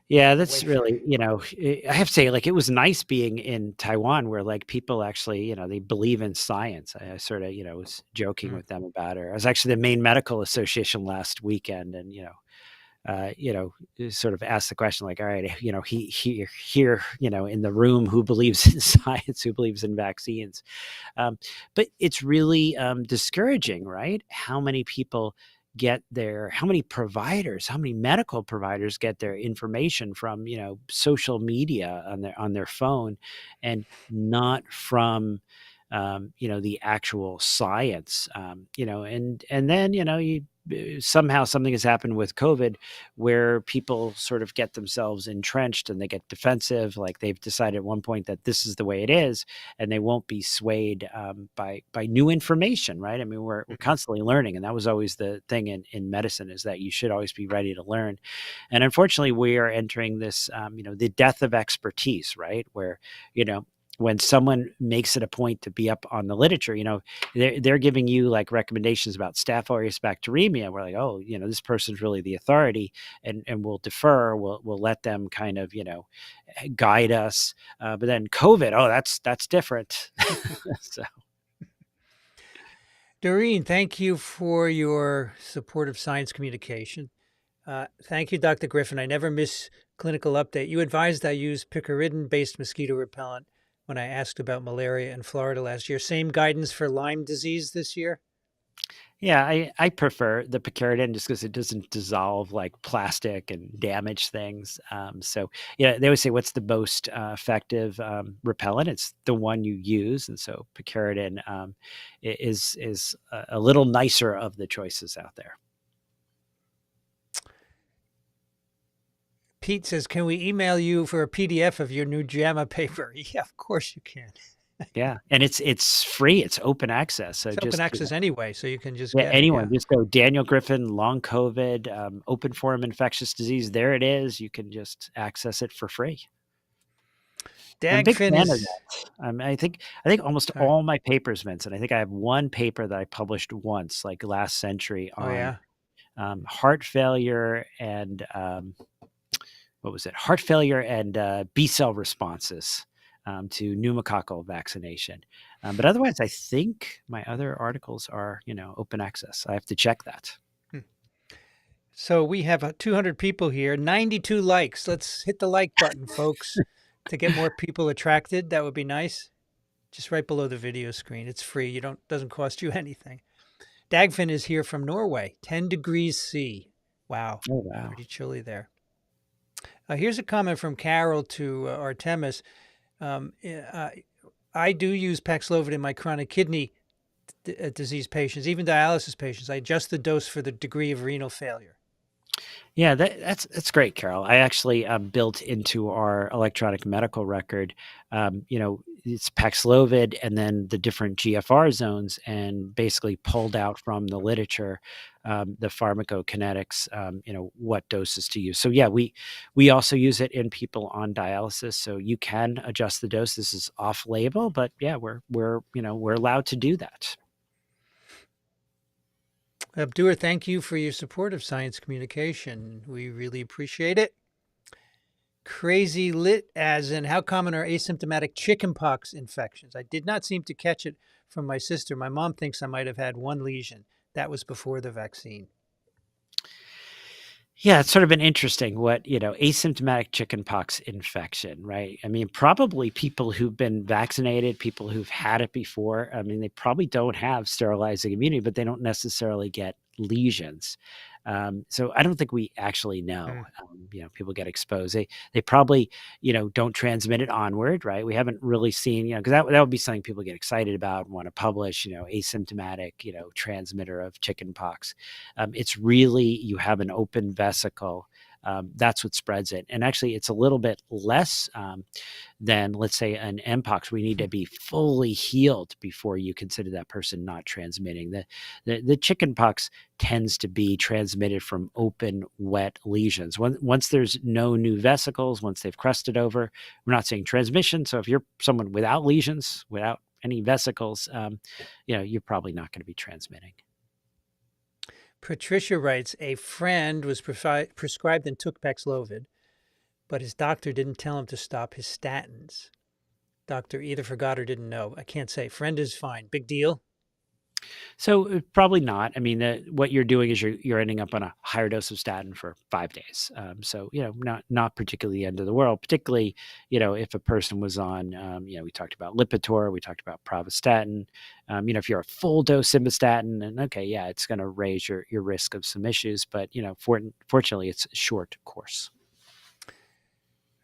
Yeah, that's really, I have to say, like, it was nice being in Taiwan where, like, people actually, they believe in science. I sort of, was joking with them about it. I was actually the Maine Medical Association last weekend, and sort of asked the question, like, all right, here, in the room, who believes in science, who believes in vaccines? But it's really discouraging, right? How many people how many providers, how many medical providers get their information from, social media on their phone, and not from, the actual science, and then, somehow something has happened with COVID where people sort of get themselves entrenched and they get defensive. Like, they've decided at one point that this is the way it is, and they won't be swayed by new information, right? I mean, we're constantly learning, and that was always the thing in medicine, is that you should always be ready to learn. And unfortunately, we are entering this, the death of expertise, right? Where, when someone makes it a point to be up on the literature, they're giving you like recommendations about Staph aureus bacteremia. We're like, oh, this person's really the authority, and we'll defer. We'll let them kind of, guide us. But then COVID, oh, that's different. So. Doreen, thank you for your support of science communication. Thank you, Dr. Griffin. I never miss clinical update. You advised I use picaridin-based mosquito repellent when I asked about malaria in Florida last year. Same guidance for Lyme disease this year? Yeah, I prefer the picaridin just because it doesn't dissolve like plastic and damage things. So yeah, they always say, what's the most effective repellent? It's the one you use, and so picaridin is a little nicer of the choices out there. Pete says, can we email you for a PDF of your new JAMA paper? Yeah, of course you can. Yeah, and it's free. It's open access. So It's just open access anyway, so you can just yeah, get it. anyone Yeah. just go Daniel Griffin long COVID open forum infectious disease. There it is. You can just access it for free. I'm a big Dagfin fan of is. that. I think almost Sorry. all my papers, Vincent. I think I have one paper that I published once, like last century, Oh, on yeah. heart failure and what was it? Heart failure and B cell responses to pneumococcal vaccination. But otherwise, I think my other articles are, open access. I have to check that. So we have 200 people here, 92 likes. Let's hit the like button, folks, to get more people attracted. That would be nice. Just right below the video screen. It's free. Doesn't cost you anything. Dagfin is here from Norway, 10 degrees C. Wow. Oh, wow. Pretty chilly there. Here's a comment from Carol to Artemis. I do use Paxlovid in my chronic kidney disease patients, even dialysis patients. I adjust the dose for the degree of renal failure. Yeah, that's great, Carol. I actually built into our electronic medical record, it's Paxlovid and then the different GFR zones, and basically pulled out from the literature the pharmacokinetics, what doses to use. So yeah, we also use it in people on dialysis. So you can adjust the dose. This is off label, but yeah, we're allowed to do that. Abdur, thank you for your support of science communication. We really appreciate it. Crazy lit as in how common are asymptomatic chickenpox infections? I did not seem to catch it from my sister. My mom thinks I might have had one lesion. That was before the vaccine. Yeah, it's sort of been interesting what, asymptomatic chickenpox infection, right? I mean, probably people who've been vaccinated, people who've had it before, I mean, they probably don't have sterilizing immunity, but they don't necessarily get lesions. So I don't think we actually know. People get exposed. They probably, don't transmit it onward, right? We haven't really seen, because that would be something people get excited about and want to publish, asymptomatic, transmitter of chickenpox. It's really, you have an open vesicle. That's what spreads it. And actually, it's a little bit less than, let's say, an Mpox. We need to be fully healed before you consider that person not transmitting. The chickenpox tends to be transmitted from open, wet lesions. Once there's no new vesicles, once they've crusted over, we're not seeing transmission. So if you're someone without lesions, without any vesicles, you're probably not going to be transmitting. Patricia writes, a friend was prescribed and took Paxlovid, but his doctor didn't tell him to stop his statins. Doctor either forgot or didn't know. I can't say. Friend is fine. Big deal? So probably not. I mean, what you're doing is you're ending up on a higher dose of statin for 5 days. So not particularly the end of the world. Particularly, if a person was on, we talked about Lipitor, we talked about Pravastatin. If you're a full dose simvastatin, and okay, yeah, it's going to raise your risk of some issues. But fortunately, it's a short course.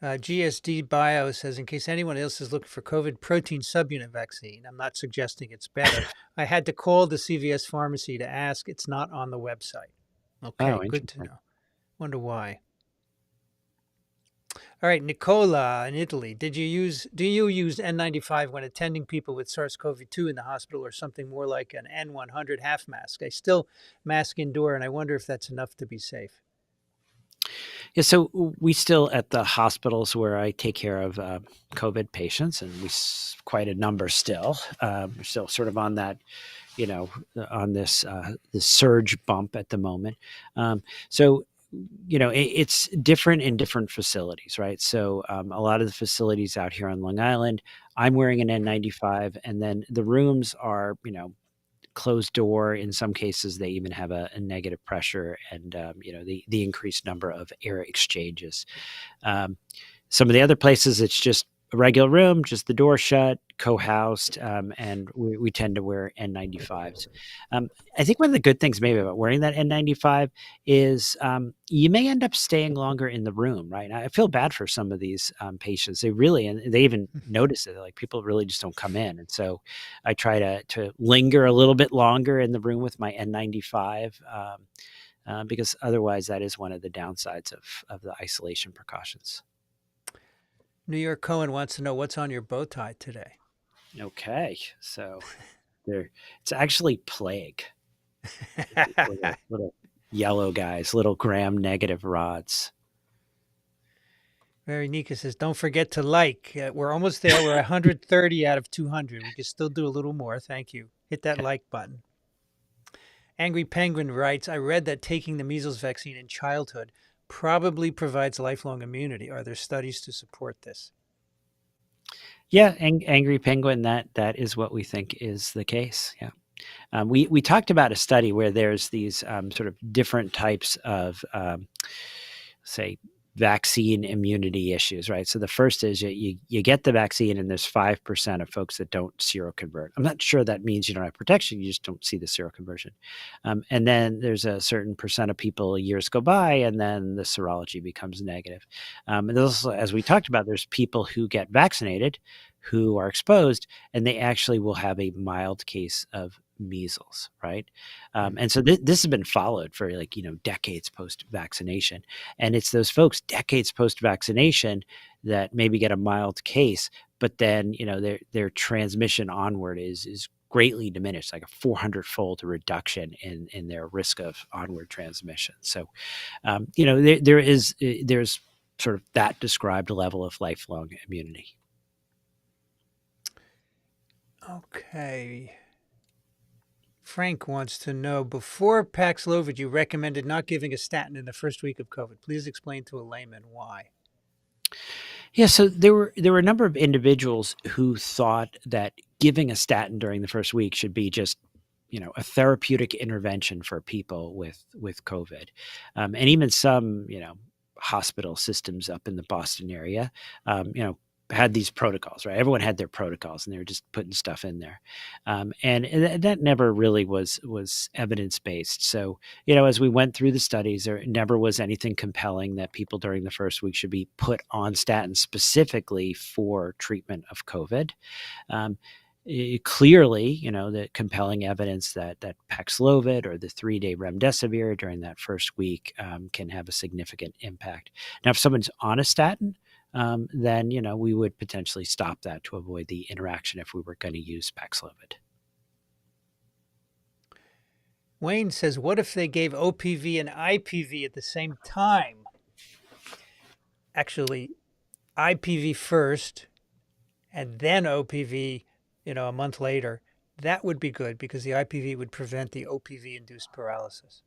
GSD Bio says, in case anyone else is looking for COVID protein subunit vaccine, I'm not suggesting it's better. I had to call the CVS pharmacy to ask. It's not on the website. Okay, good to know. Wonder why. All right, Nicola in Italy. Do you use N95 when attending people with SARS-CoV-2 in the hospital, or something more like an N100 half mask? I still mask indoor, and I wonder if that's enough to be safe. Yeah, so we still, at the hospitals where I take care of COVID patients, and quite a number still, we're still sort of on that, on this surge bump at the moment. So it's different in different facilities, right? So a lot of the facilities out here on Long Island, I'm wearing an N95, and then the rooms are, closed door. In some cases, they even have a negative pressure and, the increased number of air exchanges. Some of the other places, it's just a regular room, just the door shut, co-housed, and we tend to wear N95s. I think one of the good things maybe about wearing that N95 is you may end up staying longer in the room, right? I feel bad for some of these patients. They even notice it. Like, people really just don't come in. And so I try to linger a little bit longer in the room with my N95 because otherwise that is one of the downsides of the isolation precautions. New York Cohen wants to know what's on your bow tie today. Okay, so it's actually plague. little yellow guys, little gram-negative rods. Mary Nika says, don't forget to like. We're almost there. We're 130 out of 200. We can still do a little more. Thank you. Hit that like button. Angry Penguin writes, I read that taking the measles vaccine in childhood probably provides lifelong immunity. Are there studies to support this? Yeah, Angry Penguin, that is what we think is the case. Yeah. We talked about a study where there's these sort of different types of, say, vaccine immunity issues, right? So the first is you get the vaccine, and there's 5% of folks that don't seroconvert. I'm not sure that means you don't have protection, you just don't see the seroconversion. And then there's a certain percent of people, years go by, and then the serology becomes negative. And also, as we talked about, there's people who get vaccinated who are exposed, and they actually will have a mild case of measles, right? And so this has been followed for decades post-vaccination. And it's those folks decades post-vaccination that maybe get a mild case, but then their transmission onward is greatly diminished, like a 400-fold reduction in their risk of onward transmission. So there's sort of that described level of lifelong immunity. Okay. Frank wants to know, before Paxlovid, you recommended not giving a statin in the first week of COVID. Please explain to a layman why. Yeah, so there were a number of individuals who thought that giving a statin during the first week should be just a therapeutic intervention for people with COVID, and even some hospital systems up in the Boston area, had these protocols, right? Everyone had their protocols, and they were just putting stuff in there, and that never really was evidence based. So as we went through the studies, there never was anything compelling that people during the first week should be put on statins specifically for treatment of COVID. Clearly, the compelling evidence that Paxlovid or the 3-day remdesivir during that first week can have a significant impact. Now, if someone's on a statin, then we would potentially stop that to avoid the interaction if we were going to use Paxlovid. Wayne says, what if they gave OPV and IPV at the same time? Actually, IPV first and then OPV, a month later. That would be good because the IPV would prevent the OPV-induced paralysis.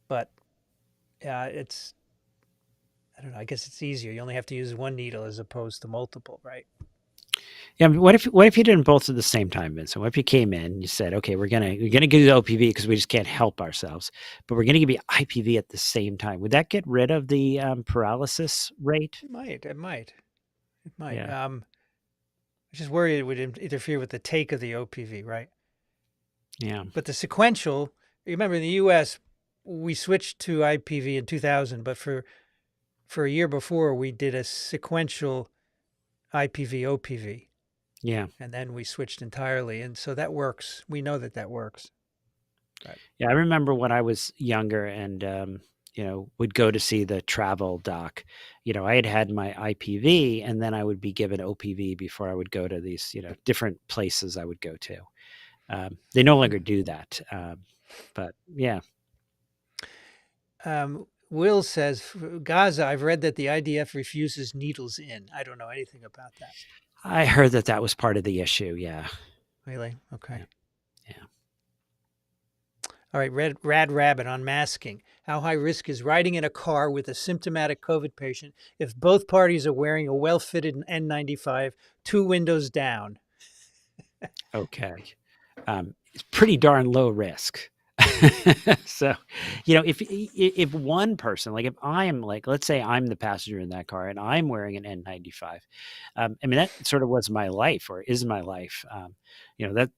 But I don't know. I guess it's easier. You only have to use one needle as opposed to multiple, right? Yeah. What if you did them both at the same time, Vincent? What if you came in and you said, okay, we're gonna give you the OPV because we just can't help ourselves, but we're gonna give you IPV at the same time? Would that get rid of the paralysis rate? It might. Yeah. I'm just worried it would interfere with the take of the OPV, right? Yeah. But the sequential, remember in the U.S., we switched to IPV in 2000, but for a year before, we did a sequential IPV, OPV. Yeah. And then we switched entirely. And so that works. We know that works. Right. Yeah. I remember when I was younger and, would go to see the travel doc, I had my IPV and then I would be given OPV before I would go to these, different places I would go to. They no longer do that. But yeah. Will says, Gaza, I've read that the IDF refuses needles in. I don't know anything about that. I heard that was part of the issue. Yeah. Really? Okay. Yeah. All right. Rad Rabbit on masking. How high risk is riding in a car with a symptomatic COVID patient if both parties are wearing a well-fitted N95, 2 windows down? Okay. It's pretty darn low risk. So, if one person, like if I'm let's say I'm the passenger in that car and I'm wearing an N95, that sort of was my life or is my life.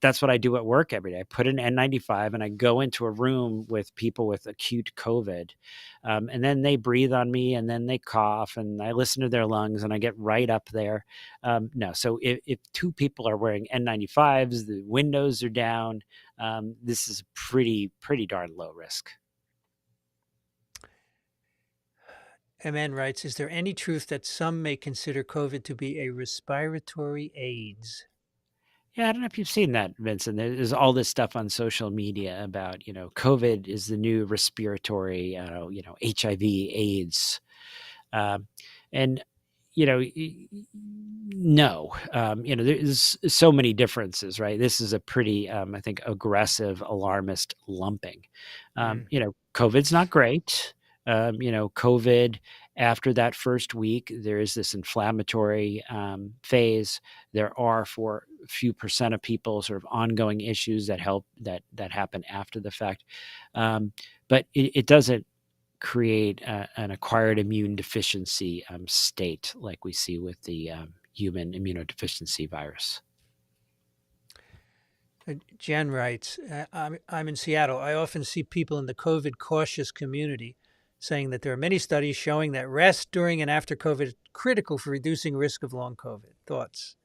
That's what I do at work every day. I put an N95 and I go into a room with people with acute COVID, and then they breathe on me and then they cough and I listen to their lungs and I get right up there. No. So if 2 people are wearing N95s, the windows are down, this is pretty darn low risk. MN writes, is there any truth that some may consider COVID to be a respiratory AIDS? Yeah, I don't know if you've seen that, Vincent. There's all this stuff on social media about, COVID is the new respiratory, HIV, AIDS. And no, there's so many differences, right? This is a pretty, I think, aggressive, alarmist lumping. COVID's not great. COVID, after that first week, there is this inflammatory phase. There are, for a few % of people, sort of ongoing issues that happen after the fact. But it doesn't create an acquired immune deficiency state like we see with the human immunodeficiency virus. Jen writes, I'm in Seattle. I often see people in the COVID cautious community saying that there are many studies showing that rest during and after COVID is critical for reducing risk of long COVID. Thoughts?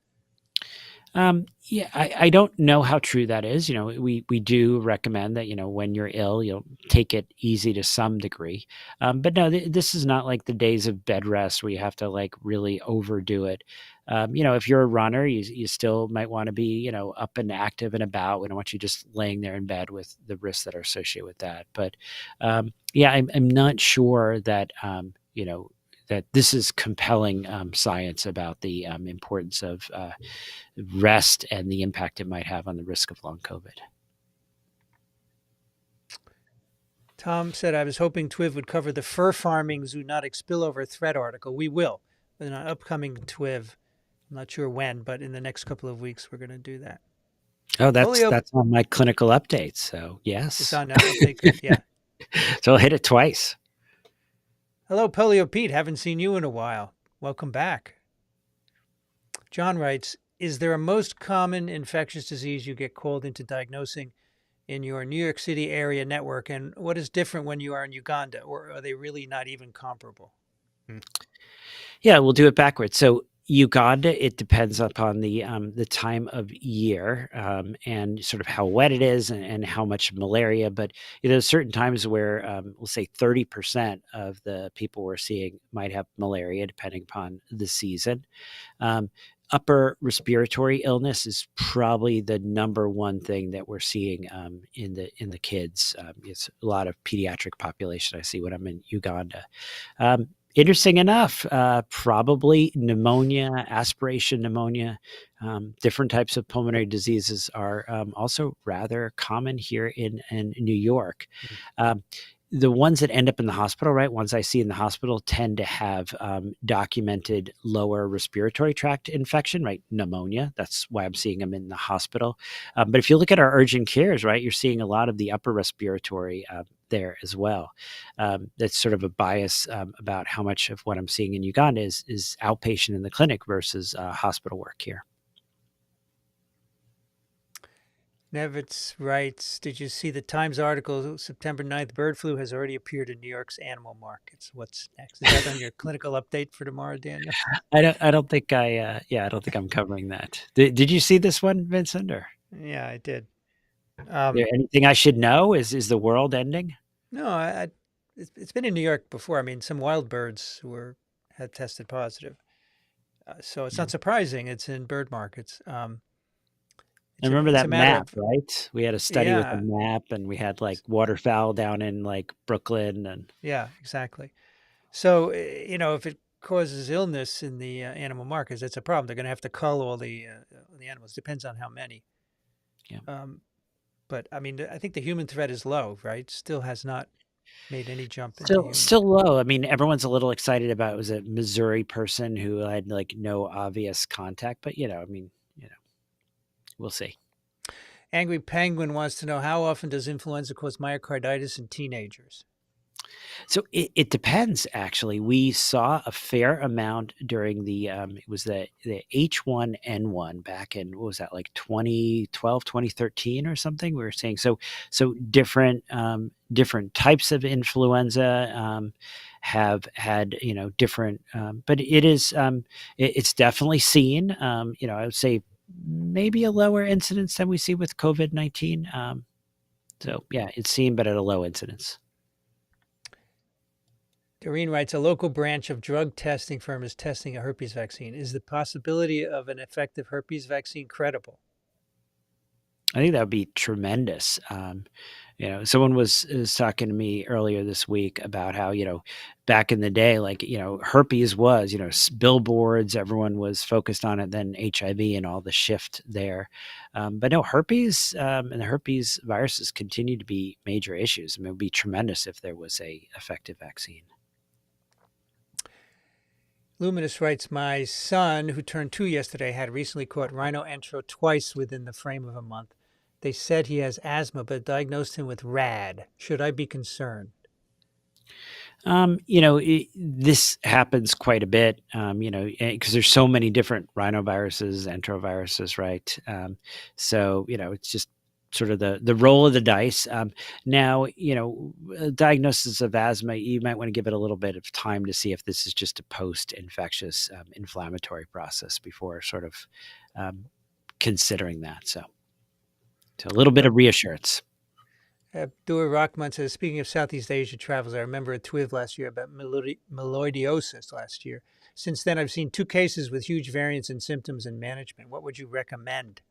Yeah, I don't know how true that is. We do recommend that, when you're ill, you'll take it easy to some degree. But no, this is not like the days of bed rest where you have to like really overdo it. If you're a runner, you still might want to be, up and active and about. We don't want you just laying there in bed with the risks that are associated with that. But yeah, I'm not sure that, that this is compelling science about the importance of rest and the impact it might have on the risk of long COVID. Tom said, I was hoping TWIV would cover the fur farming zoonotic spillover threat article. We will in an upcoming TWIV. I'm not sure when, but in the next couple of weeks, we're going to do that. Oh, that's on my clinical updates. So yes, it's on now. Okay, good. Yeah. So I'll hit it twice. Hello, Polio Pete. Haven't seen you in a while. Welcome back. John writes, is there a most common infectious disease you get called into diagnosing in your New York City area network? And what is different when you are in Uganda? Or are they really not even comparable? Yeah, we'll do it backwards. So Uganda, it depends upon the time of year and sort of how wet it is and how much malaria. But there's certain times where we'll say 30% of the people we're seeing might have malaria, depending upon the season. Upper respiratory illness is probably the number one thing that we're seeing in the kids. It's a lot of pediatric population I see when I'm in Uganda. Interesting enough, probably pneumonia, aspiration pneumonia, different types of pulmonary diseases are also rather common here in New York. The ones that end up in the hospital, right, ones I see in the hospital tend to have documented lower respiratory tract infection, right, pneumonia. That's why I'm seeing them in the hospital. But if you look at our urgent cares, right, you're seeing a lot of the upper respiratory there as well. That's sort of a bias about how much of what I'm seeing in Uganda is outpatient in the clinic versus hospital work here. Nevitz writes, did you see the Times article, September 9th, bird flu has already appeared in New York's animal markets? What's next? Is that on your clinical update for tomorrow, Daniel? I don't think I don't think I'm covering that. Did you see this one, Vincent? Or yeah, I did. there anything I should know? Is the world ending? No, it's been in New York before. I mean, some wild birds had tested positive. So it's not surprising. It's in bird markets. I remember that map, of, right? We had a study with a map, and we had like waterfowl down in like Brooklyn, and yeah, exactly. So if it causes illness in the animal markets, that's a problem. They're going to have to cull all the animals. Depends on how many. Yeah. But I mean, I think the human threat is low, right? Still has not made any jump. Still low. I mean, everyone's a little excited about it was a Missouri person who had like no obvious contact, but I mean, we'll see. Angry Penguin wants to know, how often does influenza cause myocarditis in teenagers? So it depends, actually. We saw a fair amount during the it was the H1N1 back in, what was that, like 2012, 2013 or something? We were saying so different types of influenza have had different, but it's definitely seen. I would say maybe a lower incidence than we see with COVID-19. So yeah, it's seen, but at a low incidence. Doreen writes, a local branch of drug testing firm is testing a herpes vaccine. Is the possibility of an effective herpes vaccine credible? I think that would be tremendous. Someone was talking to me earlier this week about how, back in the day, like, herpes was, billboards, everyone was focused on it, then HIV and all the shift there. But no, herpes and the herpes viruses continue to be major issues. I mean, it would be tremendous if there was a effective vaccine. Luminous writes, my son, who turned 2 yesterday, had recently caught rhinoentro twice within the frame of a month. They said he has asthma, but diagnosed him with RAD. Should I be concerned? This happens quite a bit, because there's so many different rhinoviruses, enteroviruses, right? So, it's just sort of the roll of the dice. Now, diagnosis of asthma, you might want to give it a little bit of time to see if this is just a post-infectious inflammatory process before sort of considering that. So a little bit of reassurance. Abdur Rahman says, speaking of Southeast Asia travels, I remember a TWIV last year about melioidosis last year. Since then, I've seen 2 cases with huge variance in symptoms and management. What would you recommend?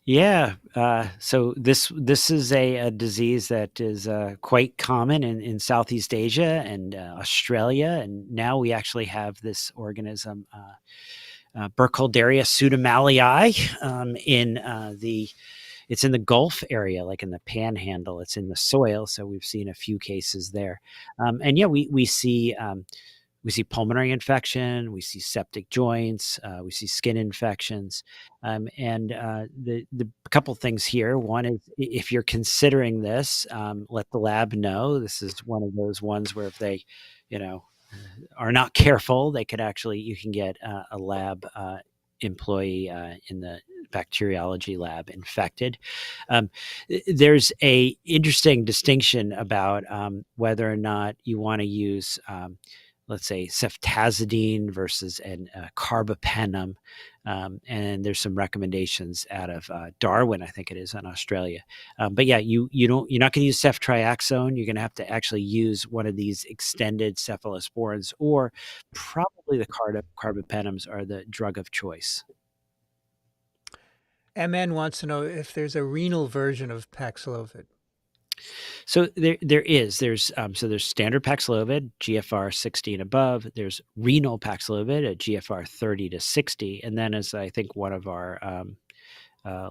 Yeah. So this is a disease that is quite common in Southeast Asia and Australia, and now we actually have this organism, Burkholderia pseudomallei, it's in the Gulf area, like in the Panhandle. It's in the soil, so we've seen a few cases there, and yeah, we see. We see pulmonary infection, we see septic joints, we see skin infections, and the couple things here. One is if you're considering this, let the lab know. This is one of those ones where if they, are not careful, they could actually you can get a lab employee in the bacteriology lab infected. There's a interesting distinction about whether or not you want to use let's say ceftazidime versus an carbapenem. And there's some recommendations out of Darwin, I think it is, in Australia. But yeah, you're not going to use ceftriaxone. You're going to have to actually use one of these extended cephalosporins, or probably the carbapenems are the drug of choice. MN wants to know if there's a renal version of Paxlovid. So there's standard Paxlovid, GFR 60 and above. There's renal Paxlovid at GFR 30 to 60. And then, as I think one of our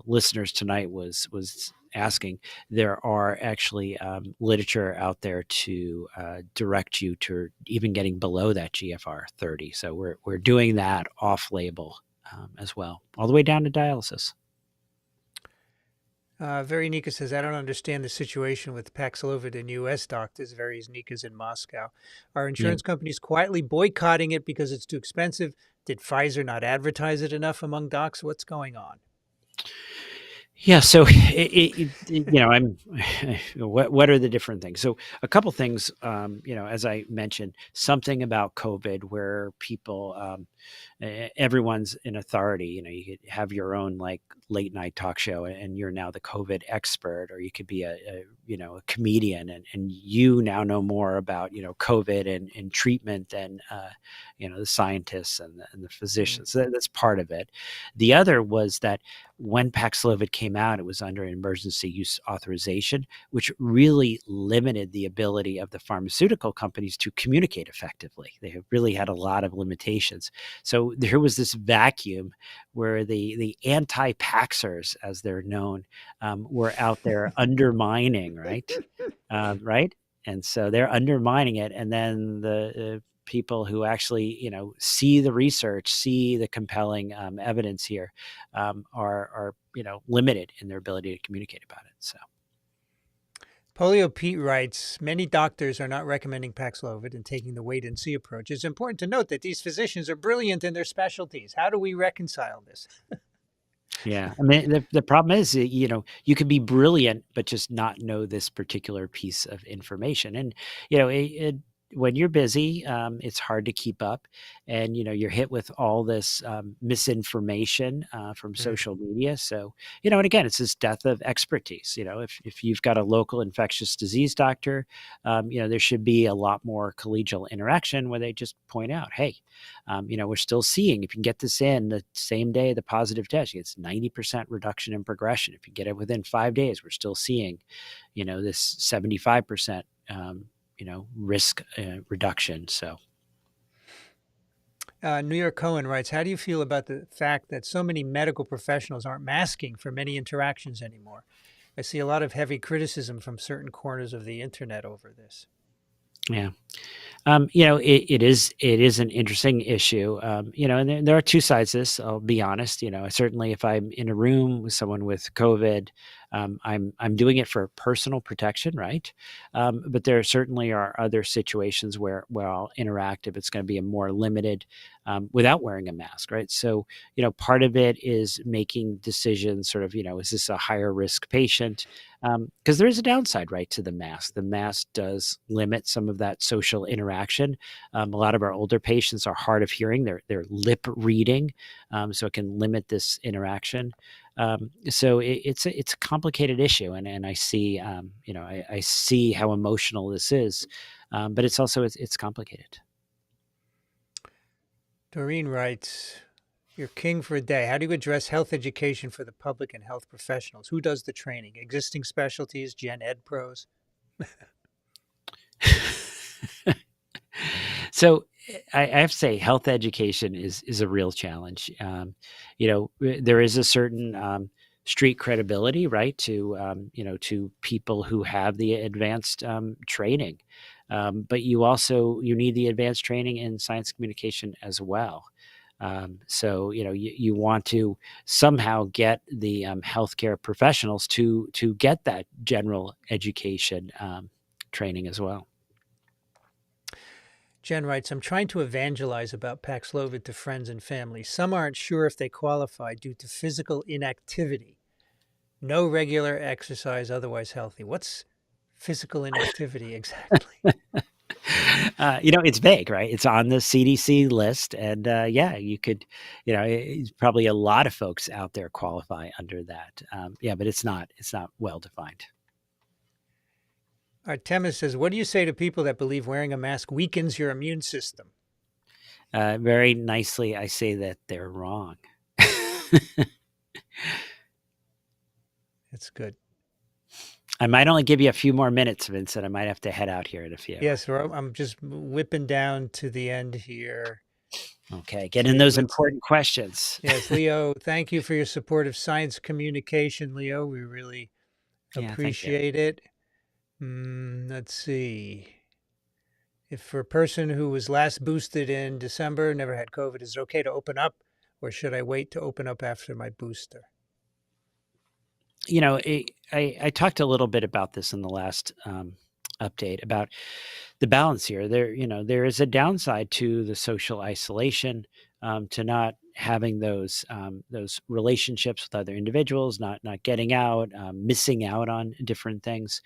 listeners tonight was asking, there are actually literature out there to direct you to even getting below that GFR 30. So we're doing that off-label as well, all the way down to dialysis. Veronica says, I don't understand the situation with Paxlovid in U.S. doctors. Veronika's in Moscow. Are insurance companies quietly boycotting it because it's too expensive? Did Pfizer not advertise it enough among docs? What's going on? Yeah, so what are the different things? So a couple things, as I mentioned, something about COVID where people, everyone's in authority. You could have your own like late night talk show, and you're now the COVID expert, or you could be a comedian, and you now know more about COVID and treatment than the scientists and the physicians. So that's part of it. The other was that when Paxlovid came out, it was under emergency use authorization, which really limited the ability of the pharmaceutical companies to communicate effectively. They have really had a lot of limitations. So there was this vacuum where the anti-Paxers, as they're known, were out there undermining, right? Right? And so they're undermining it. And then the people who actually, see the research, see the compelling evidence here, are limited in their ability to communicate about it. So, Polio Pete writes, many doctors are not recommending Paxlovid and taking the wait and see approach. It's important to note that these physicians are brilliant in their specialties. How do we reconcile this? Yeah, I mean, the problem is, you can be brilliant, but just not know this particular piece of information. And, when you're busy, it's hard to keep up, and you're hit with all this misinformation from social media. So and again, it's this death of expertise. If you've got a local infectious disease doctor, there should be a lot more collegial interaction where they just point out, hey, we're still seeing, if you can get this in the same day the positive test, it's 90% reduction in progression. If you get it within 5 days, we're still seeing, this 75%. Risk reduction. So, New York Cohen writes, how do you feel about the fact that so many medical professionals aren't masking for many interactions anymore? I see a lot of heavy criticism from certain corners of the internet over this. Yeah. It is an interesting issue. And there are two sides to this. I'll be honest. Certainly if I'm in a room with someone with COVID, I'm doing it for personal protection, right? But there certainly are other situations where I'll interact if it's going to be a more limited without wearing a mask, right? So, part of it is making decisions sort of, is this a higher risk patient? Because there is a downside, right, to the mask. The mask does limit some of that social interaction. A lot of our older patients are hard of hearing; they're lip reading, so it can limit this interaction. So it's a complicated issue, and I see, I see how emotional this is, but it's also it's complicated. Doreen writes, "You're king for a day. How do you address health education for the public and health professionals? Who does the training? Existing specialties, gen ed pros?" So I have to say, health education is a real challenge. There is a certain street credibility, right, to people who have the advanced training, but you need the advanced training in science communication as well. So you want to somehow get the healthcare professionals to get that general education training as well. Jen writes, "I'm trying to evangelize about Paxlovid to friends and family. Some aren't sure if they qualify due to physical inactivity. No regular exercise, otherwise healthy." What's physical inactivity exactly? It's vague, right? It's on the CDC list, and yeah, you could, probably a lot of folks out there qualify under that. Yeah, but it's not well defined. Artemis says, "What do you say to people that believe wearing a mask weakens your immune system?" Very nicely, I say that they're wrong. It's good. I might only give you a few more minutes, Vincent. I might have to head out here in a few. Yes, I'm just whipping down to the end here. Okay, get in those important questions. Yes, Leo, thank you for your support of science communication, Leo. We really appreciate it. Let's see. If for a person who was last boosted in December, never had COVID, is it okay to open up, or should I wait to open up after my booster? I talked a little bit about this in the last update about the balance here. There is a downside to the social isolation, to not having those relationships with other individuals, not getting out, missing out on different things.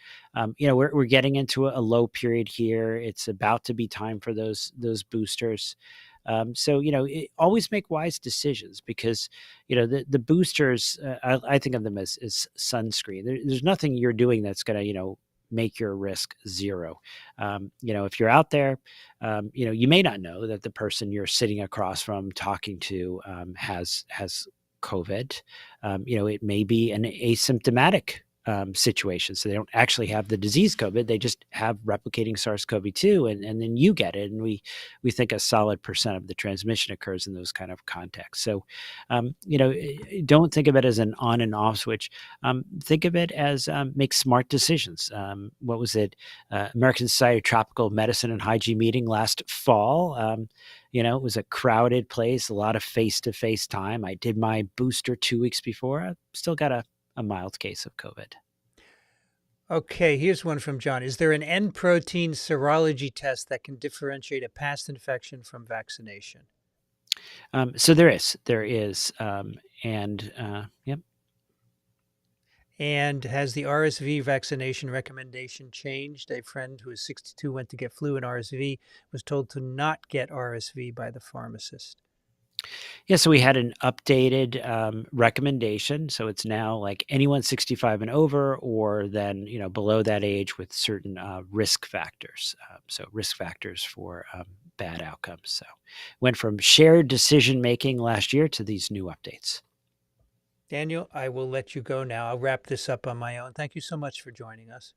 We're getting into a low period here. It's about to be time for those boosters. So always make wise decisions, because the boosters, I think of them as sunscreen. There's nothing you're doing that's going to make your risk zero. If you're out there, you may not know that the person you're sitting across from talking to has COVID. It may be an asymptomatic situation. So they don't actually have the disease COVID. They just have replicating SARS-CoV-2, and then you get it. And we think a solid percent of the transmission occurs in those kind of contexts. So, don't think of it as an on and off switch. Think of it as make smart decisions. What was it? American Society of Tropical Medicine and Hygiene meeting last fall. It was a crowded place, a lot of face-to-face time. I did my booster 2 weeks before. I still got a mild case of COVID. Okay, here's one from John. Is there an N protein serology test that can differentiate a past infection from vaccination? So there is, and yep. And has the RSV vaccination recommendation changed? A friend who is 62 went to get flu and RSV, was told to not get RSV by the pharmacist. Yeah, so we had an updated recommendation. So it's now like anyone 65 and over, or then below that age with certain risk factors. So risk factors for bad outcomes. So went from shared decision making last year to these new updates. Daniel, I will let you go now. I'll wrap this up on my own. Thank you so much for joining us.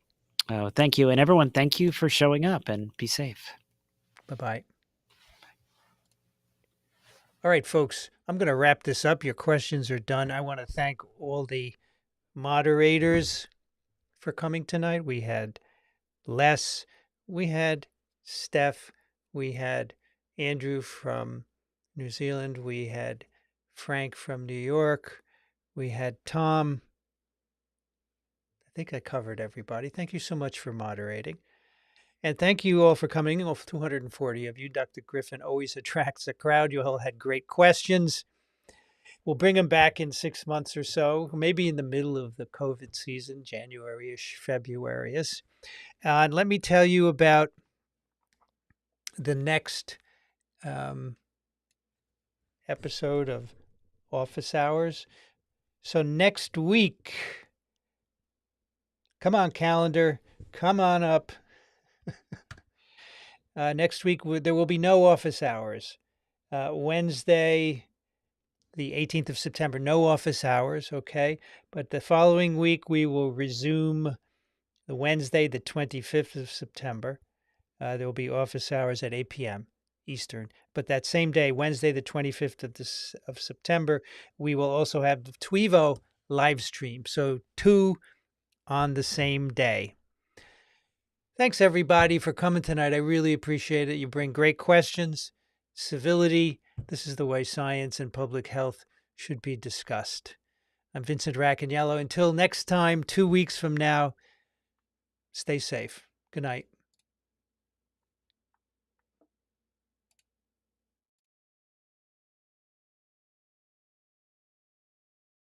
Oh, thank you, and everyone, thank you for showing up, and be safe. Bye-bye. All right, folks, I'm going to wrap this up. Your questions are done. I want to thank all the moderators for coming tonight. We had Les, we had Steph, we had Andrew from New Zealand, we had Frank from New York, we had Tom. I think I covered everybody. Thank you so much for moderating. And thank you all for coming, all 240 of you. Dr. Griffin always attracts a crowd. You all had great questions. We'll bring them back in 6 months or so, maybe in the middle of the COVID season, January-ish, February-ish. And let me tell you about the next episode of Office Hours. So next week, come on, calendar, come on up. Next week, there will be no office hours. Wednesday, the 18th of September, no office hours, okay? But the following week, we will resume the Wednesday, the 25th of September. There will be office hours at 8 p.m. Eastern. But that same day, Wednesday, the 25th of September, we will also have the TWEVO live stream. So 2 on the same day. Thanks, everybody, for coming tonight. I really appreciate it. You bring great questions, civility. This is the way science and public health should be discussed. I'm Vincent Racaniello. Until next time, 2 weeks from now, stay safe. Good night.